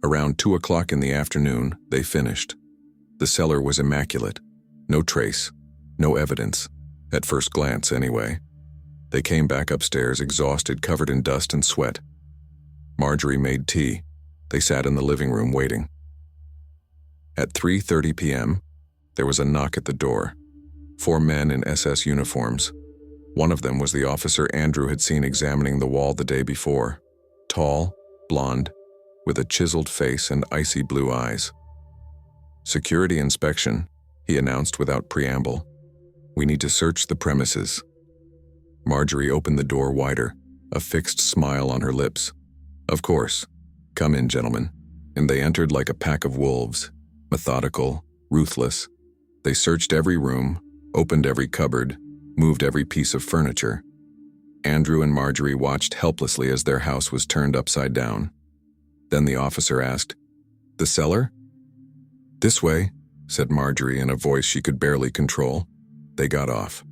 Around 2 o'clock in the afternoon, they finished. The cellar was immaculate. No trace, no evidence, at first glance anyway. They came back upstairs exhausted, covered in dust and sweat. Marjorie made tea. They sat in the living room waiting. At 3:30 p.m., there was a knock at the door. 4 men in SS uniforms. One of them was the officer Andrew had seen examining the wall the day before. Tall, blonde, with a chiseled face and icy blue eyes. Security inspection, he announced without preamble. We need to search the premises. Marjorie opened the door wider, a fixed smile on her lips. Of course. Come in, gentlemen. And they entered like a pack of wolves, methodical, ruthless. They searched every room, opened every cupboard, moved every piece of furniture. Andrew and Marjorie watched helplessly as their house was turned upside down. Then the officer asked, "The cellar?" "This way," said Marjorie in a voice she could barely control. They got off.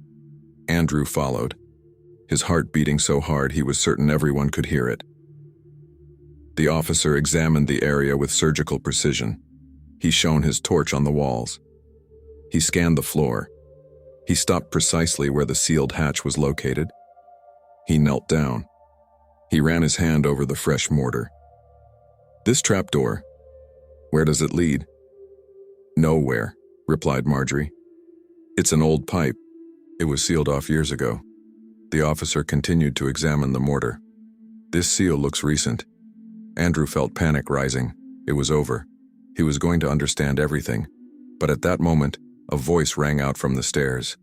Andrew followed, his heart beating so hard he was certain everyone could hear it. The officer examined the area with surgical precision. He shone his torch on the walls. He scanned the floor. He stopped precisely where the sealed hatch was located. He knelt down. He ran his hand over the fresh mortar. "This trapdoor, where does it lead?" "Nowhere," replied Marjorie. "It's an old pipe. It was sealed off years ago." The officer continued to examine the mortar. "This seal looks recent." Andrew felt panic rising. It was over. He was going to understand everything. But at that moment, a voice rang out from the stairs.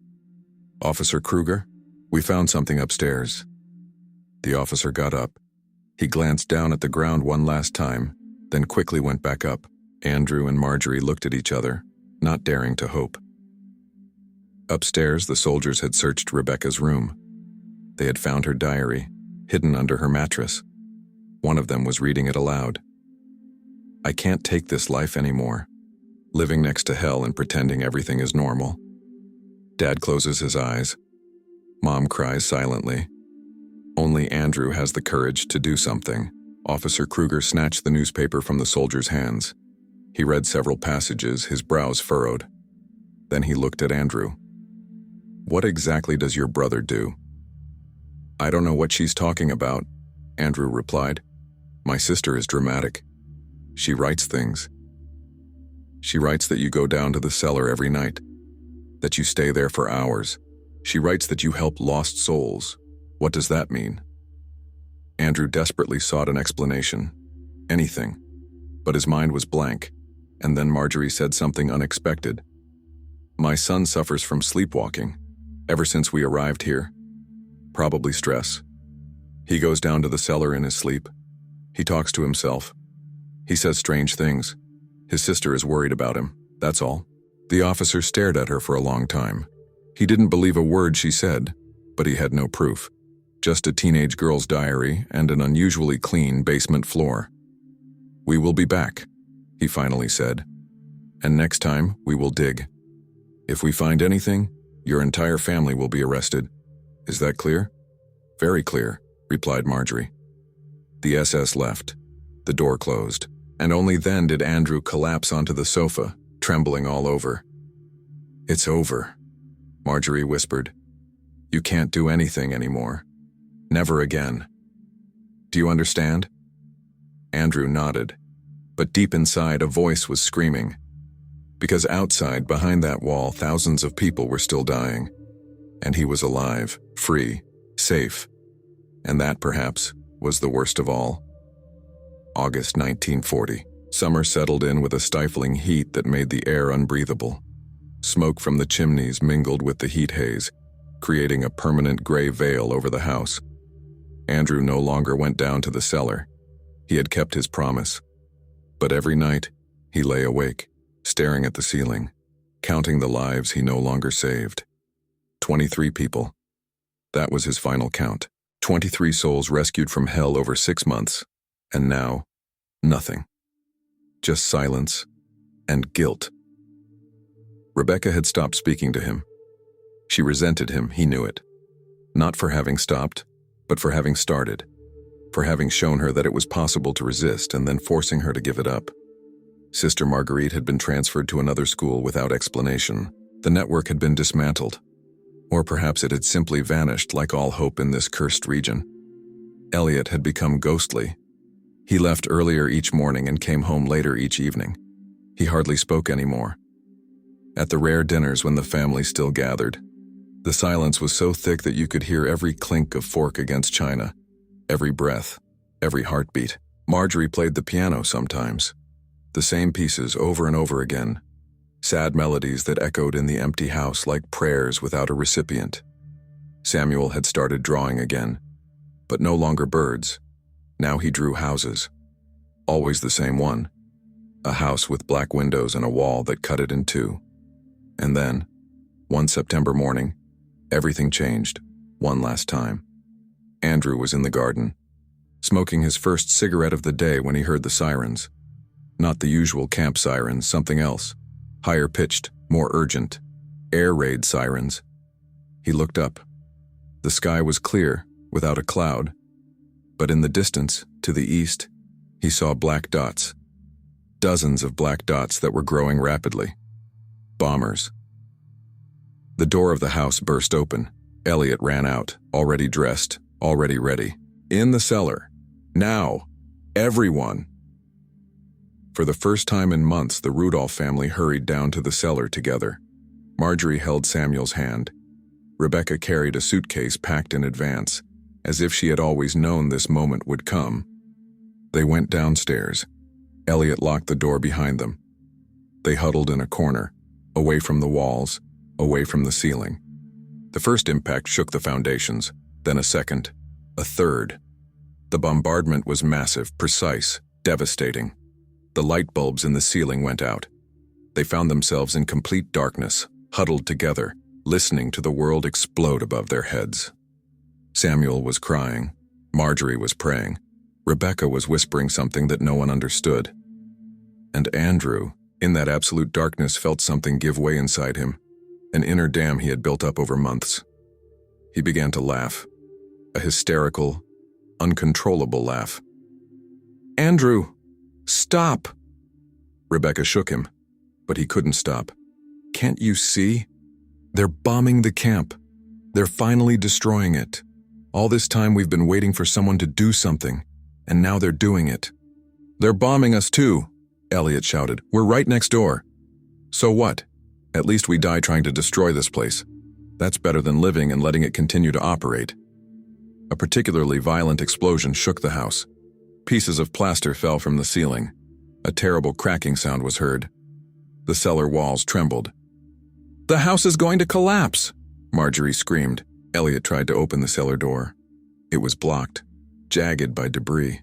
"Officer Kruger, we found something upstairs." The officer got up. He glanced down at the ground one last time, then quickly went back up. Andrew and Marjorie looked at each other, not daring to hope. Upstairs, the soldiers had searched Rebecca's room. They had found her diary, hidden under her mattress. One of them was reading it aloud. "I can't take this life anymore. Living next to hell and pretending everything is normal." Dad closes his eyes. Mom cries silently. Only Andrew has the courage to do something. Officer Kruger snatched the newspaper from the soldier's hands. He read several passages, his brows furrowed. Then he looked at Andrew. "What exactly does your brother do?" "I don't know what she's talking about," Andrew replied. "My sister is dramatic. She writes things. She writes that you go down to the cellar every night, that you stay there for hours. She writes that you help lost souls. What does that mean?" Andrew desperately sought an explanation. Anything. But his mind was blank, and then Marjorie said something unexpected. "My son suffers from sleepwalking, ever since we arrived here. Probably stress. He goes down to the cellar in his sleep. He talks to himself. He says strange things. His sister is worried about him, that's all." The officer stared at her for a long time. He didn't believe a word she said, but he had no proof. Just a teenage girl's diary and an unusually clean basement floor. "We will be back," he finally said. "And next time, we will dig. If we find anything, your entire family will be arrested. Is that clear?" "Very clear," replied Marjorie. The SS left. The door closed, and only then did Andrew collapse onto the sofa, trembling all over. "It's over," Marjorie whispered. "You can't do anything anymore. Never again. Do you understand?" Andrew nodded. But deep inside, a voice was screaming. Because outside, behind that wall, thousands of people were still dying. And he was alive, free, safe. And that, perhaps, was the worst of all. August 1940. Summer settled in with a stifling heat that made the air unbreathable. Smoke from the chimneys mingled with the heat haze, creating a permanent gray veil over the house. Andrew no longer went down to the cellar. He had kept his promise. But every night, he lay awake, staring at the ceiling, counting the lives he no longer saved. 23 people. That was his final count. 23 souls rescued from hell over 6 months. And now, nothing. Just silence and guilt. Rebecca had stopped speaking to him. She resented him, he knew it. Not for having stopped, but for having started. For having shown her that it was possible to resist and then forcing her to give it up. Sister Marguerite had been transferred to another school without explanation. The network had been dismantled. Or perhaps it had simply vanished like all hope in this cursed region. Elliot had become ghostly. He left earlier each morning and came home later each evening. He hardly spoke anymore. At the rare dinners when the family still gathered, the silence was so thick that you could hear every clink of fork against china, every breath, every heartbeat. Marjorie played the piano sometimes, the same pieces over and over again, sad melodies that echoed in the empty house like prayers without a recipient. Samuel had started drawing again, but no longer birds. Now he drew houses. Always the same one. A house with black windows and a wall that cut it in two. And then, one September morning, everything changed, one last time. Andrew was in the garden, smoking his first cigarette of the day when he heard the sirens. Not the usual camp sirens, something else. Higher pitched, more urgent. Air raid sirens. He looked up. The sky was clear, without a cloud. But in the distance, to the east, he saw black dots. Dozens of black dots that were growing rapidly. Bombers. The door of the house burst open. Elliot ran out, already dressed, already ready. In the cellar. Now. Everyone. For the first time in months, the Rudolf family hurried down to the cellar together. Marjorie held Samuel's hand. Rebecca carried a suitcase packed in advance, as if she had always known this moment would come. They went downstairs. Elliot locked the door behind them. They huddled in a corner, away from the walls, away from the ceiling. The first impact shook the foundations, then a second, a third. The bombardment was massive, precise, devastating. The light bulbs in the ceiling went out. They found themselves in complete darkness, huddled together, listening to the world explode above their heads. Samuel was crying. Marjorie was praying. Rebecca was whispering something that no one understood. And Andrew, in that absolute darkness, felt something give way inside him, an inner dam he had built up over months. He began to laugh, a hysterical, uncontrollable laugh. "Andrew, stop!" Rebecca shook him, but he couldn't stop. "Can't you see? They're bombing the camp. They're finally destroying it. All this time we've been waiting for someone to do something, and now they're doing it." "They're bombing us too," Elliot shouted. "We're right next door." "So what? At least we die trying to destroy this place. That's better than living and letting it continue to operate." A particularly violent explosion shook the house. Pieces of plaster fell from the ceiling. A terrible cracking sound was heard. The cellar walls trembled. "The house is going to collapse!" Marjorie screamed. Elliot tried to open the cellar door. It was blocked, jagged by debris.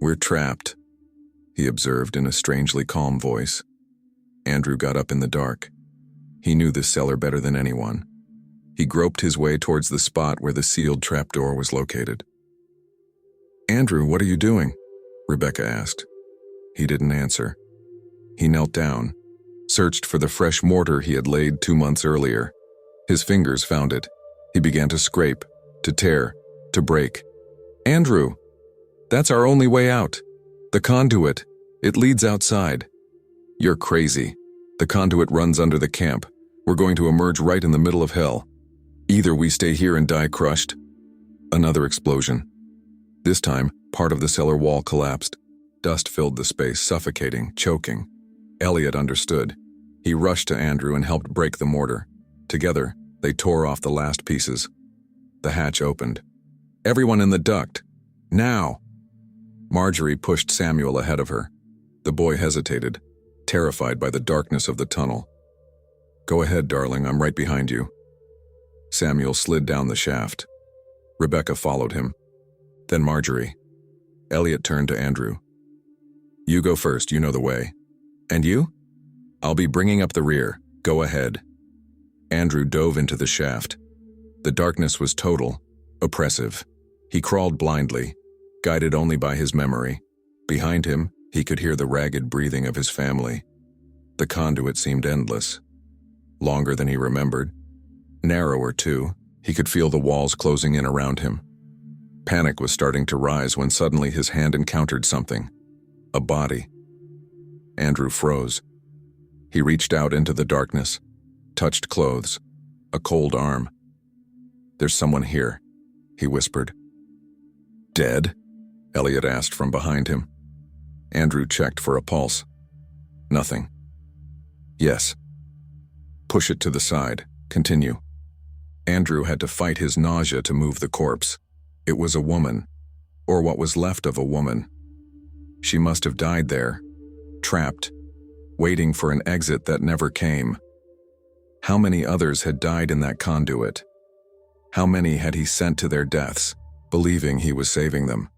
"We're trapped," he observed in a strangely calm voice. Andrew got up in the dark. He knew this cellar better than anyone. He groped his way towards the spot where the sealed trapdoor was located. "Andrew, what are you doing?" Rebecca asked. He didn't answer. He knelt down, searched for the fresh mortar he had laid 2 months earlier. His fingers found it. He began to scrape, to tear, to break. "Andrew, that's our only way out. The conduit. It leads outside." "You're crazy. The conduit runs under the camp. We're going to emerge right in the middle of hell. Either we stay here and die crushed." Another explosion. This time, part of the cellar wall collapsed. Dust filled the space, suffocating, choking. Elliot understood. He rushed to Andrew and helped break the mortar. Together, they tore off the last pieces. The hatch opened. "Everyone in the duct! Now!" Marjorie pushed Samuel ahead of her. The boy hesitated, terrified by the darkness of the tunnel. "Go ahead, darling, I'm right behind you." Samuel slid down the shaft. Rebecca followed him. Then Marjorie. Elliot turned to Andrew. "You go first, you know the way. And you? I'll be bringing up the rear. Go ahead." Andrew dove into the shaft. The darkness was total, oppressive. He crawled blindly, guided only by his memory. Behind him, he could hear the ragged breathing of his family. The conduit seemed endless. Longer than he remembered. Narrower, too. He could feel the walls closing in around him. Panic was starting to rise when suddenly his hand encountered something. A body. Andrew froze. He reached out into the darkness, touched clothes, a cold arm. "There's someone here," he whispered. "Dead?" Elliot asked from behind him. Andrew checked for a pulse. Nothing. "Yes." "Push it to the side. Continue." Andrew had to fight his nausea to move the corpse. It was a woman, or what was left of a woman. She must have died there, trapped, waiting for an exit that never came. How many others had died in that conduit? How many had he sent to their deaths, believing he was saving them?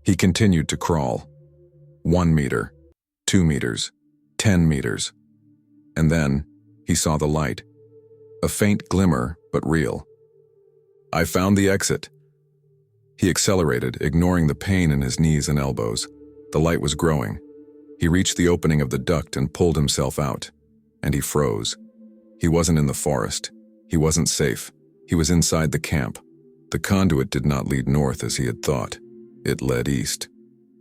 He continued to crawl. 1 meter, 2 meters, 10 meters. And then he saw the light. A faint glimmer, but real. "I found the exit." He accelerated, ignoring the pain in his knees and elbows. The light was growing. He reached the opening of the duct and pulled himself out. And he froze. He wasn't in the forest. He wasn't safe. He was inside the camp. The conduit did not lead north as he had thought. It led east,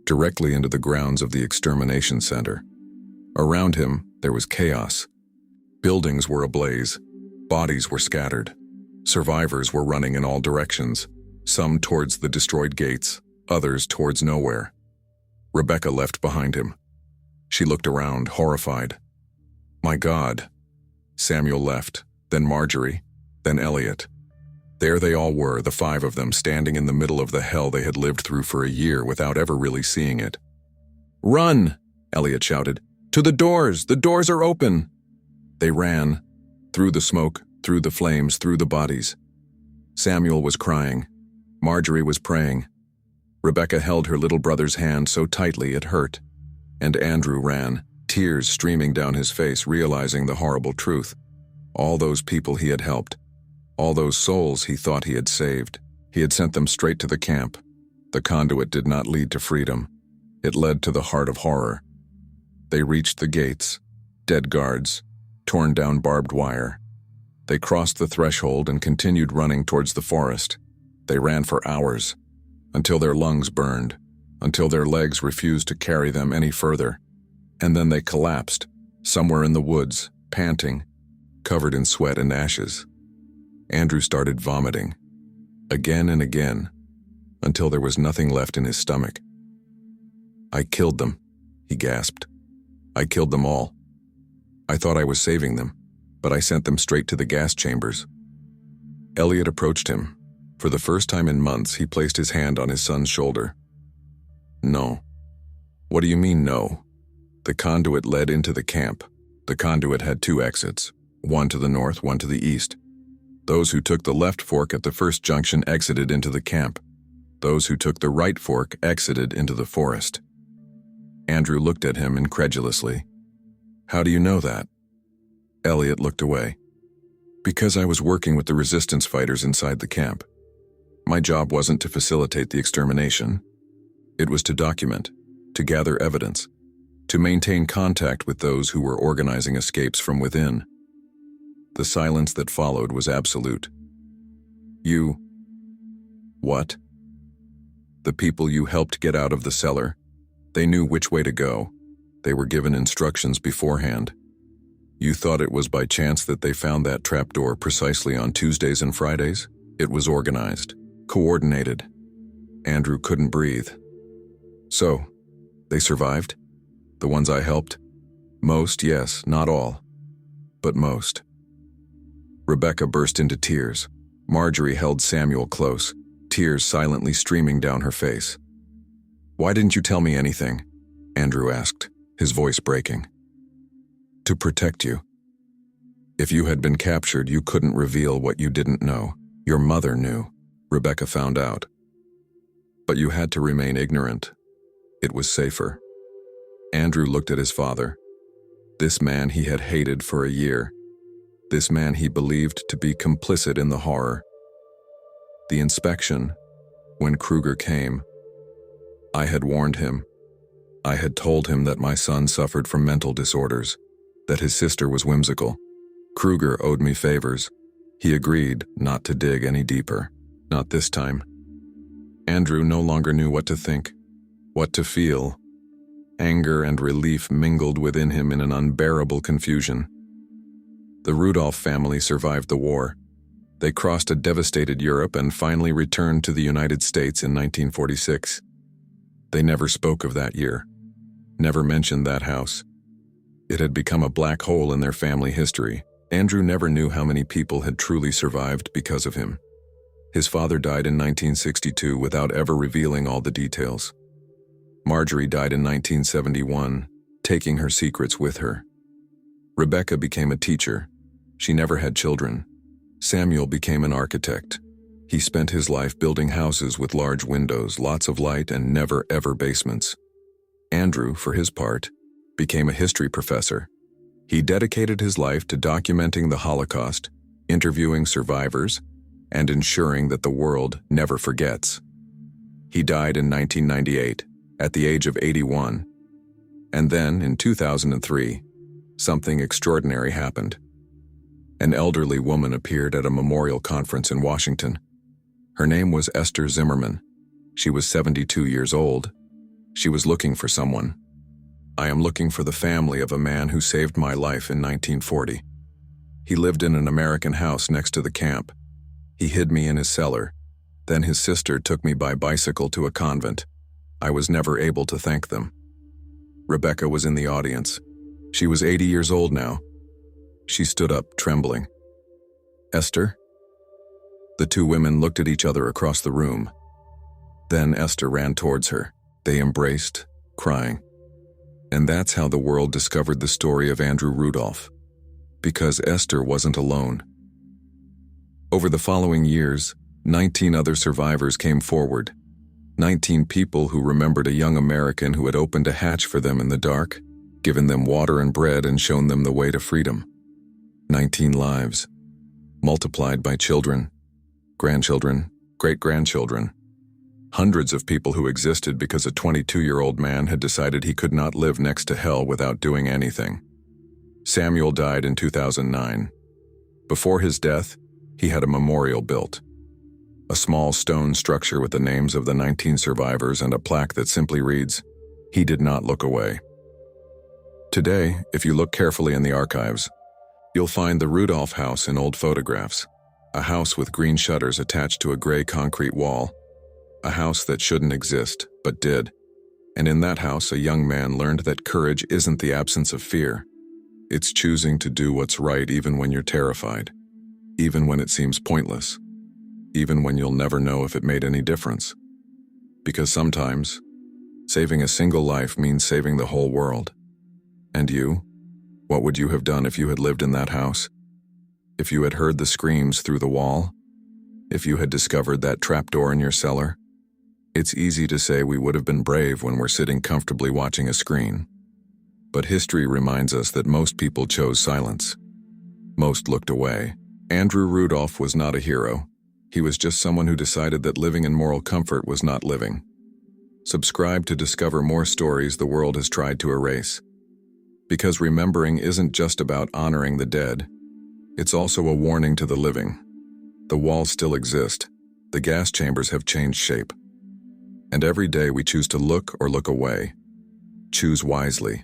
directly into the grounds of the extermination center. Around him, there was chaos. Buildings were ablaze. Bodies were scattered. Survivors were running in all directions, some towards the destroyed gates, others towards nowhere. Rebecca left behind him. She looked around, horrified. "My God." Samuel left, then Marjorie, then Elliot. There they all were, the 5 of them, standing in the middle of the hell they had lived through for a year without ever really seeing it. "Run!" Elliot shouted. "To the doors! The doors are open!" They ran, through the smoke, through the flames, through the bodies. Samuel was crying. Marjorie was praying. Rebecca held her little brother's hand so tightly it hurt. And Andrew ran, tears streaming down his face, realizing the horrible truth. All those people he had helped, all those souls he thought he had saved, he had sent them straight to the camp. The conduit did not lead to freedom. It led to the heart of horror. They reached the gates, dead guards, torn down barbed wire. They crossed the threshold and continued running towards the forest. They ran for hours, until their lungs burned, until their legs refused to carry them any further. And then they collapsed, somewhere in the woods, panting, covered in sweat and ashes. Andrew started vomiting, again and again, until there was nothing left in his stomach. "I killed them," he gasped. "I killed them all. I thought I was saving them, but I sent them straight to the gas chambers." Elliot approached him. For the first time in months, he placed his hand on his son's shoulder. "No." "What do you mean, no?" "The conduit led into the camp. The conduit had 2 exits, one to the north, one to the east. Those who took the left fork at the first junction exited into the camp. Those who took the right fork exited into the forest." Andrew looked at him incredulously. "How do you know that?" Elliot looked away. "Because I was working with the resistance fighters inside the camp. My job wasn't to facilitate the extermination. It was to document, to gather evidence, to maintain contact with those who were organizing escapes from within." The silence that followed was absolute. "You... what?" "The people you helped get out of the cellar. They knew which way to go. They were given instructions beforehand. You thought it was by chance that they found that trapdoor precisely on Tuesdays and Fridays? It was organized, coordinated." Andrew couldn't breathe. "So, They survived? The ones I helped? Most, yes, not all. But most. Rebecca burst into tears. Marjorie held Samuel close, tears silently streaming down her face. "Why didn't you tell me anything?" Andrew asked, his voice breaking. "To protect you. If you had been captured, you couldn't reveal what you didn't know. Your mother knew. Rebecca found out. But you had to remain ignorant. It was safer." Andrew looked at his father. This man he had hated for a year. This man he believed to be complicit in the horror. The inspection, when Kruger came, I had warned him. I had told him that my son suffered from mental disorders, that his sister was whimsical. Kruger owed me favors. He agreed not to dig any deeper. Not this time. Andrew no longer knew what to think, what to feel. Anger and relief mingled within him in an unbearable confusion. The Rudolf family survived the war. They crossed a devastated Europe and finally returned to the United States in 1946. They never spoke of that year, never mentioned that house. It had become a black hole in their family history. Andrew never knew how many people had truly survived because of him. His father died in 1962 without ever revealing all the details. Marjorie died in 1971, taking her secrets with her. Rebecca became a teacher. She never had children. Samuel became an architect. He spent his life building houses with large windows, lots of light, and never ever basements. Andrew, for his part, became a history professor. He dedicated his life to documenting the Holocaust, interviewing survivors, and ensuring that the world never forgets. He died in 1998, at the age of 81. And then, in 2003, something extraordinary happened. An elderly woman appeared at a memorial conference in Washington. Her name was Esther Zimmerman. She was 72 years old. She was looking for someone. "I am looking for the family of a man who saved my life in 1940. He lived in an American house next to the camp. He hid me in his cellar. Then his sister took me by bicycle to a convent. I was never able to thank them." Rebecca was in the audience. She was 80 years old now. She stood up, trembling. "Esther?" The two women looked at each other across the room. Then Esther ran towards her. They embraced, crying. And that's how the world discovered the story of Andrew Rudolf. Because Esther wasn't alone. Over the following years, 19 other survivors came forward. 19 people who remembered a young American who had opened a hatch for them in the dark, given them water and bread, and shown them the way to freedom. 19 lives, multiplied by children, grandchildren, great-grandchildren. Hundreds of people who existed because a 22-year-old man had decided he could not live next to hell without doing anything. Samuel died in 2009. Before his death, he had a memorial built. A small stone structure with the names of the 19 survivors and a plaque that simply reads, "He did not look away." Today, if you look carefully in the archives, you'll find the Rudolf house in old photographs, a house with green shutters attached to a gray concrete wall, a house that shouldn't exist, but did. And in that house, a young man learned that courage isn't the absence of fear. It's choosing to do what's right even when you're terrified, even when it seems pointless, even when you'll never know if it made any difference. Because sometimes, saving a single life means saving the whole world. And you? What would you have done if you had lived in that house? If you had heard the screams through the wall? If you had discovered that trapdoor in your cellar? It's easy to say we would have been brave when we're sitting comfortably watching a screen. But history reminds us that most people chose silence. Most looked away. Andrew Rudolf was not a hero. He was just someone who decided that living in moral comfort was not living. Subscribe to discover more stories the world has tried to erase. Because remembering isn't just about honoring the dead. It's also a warning to the living. The walls still exist. The gas chambers have changed shape. And every day we choose to look or look away. Choose wisely.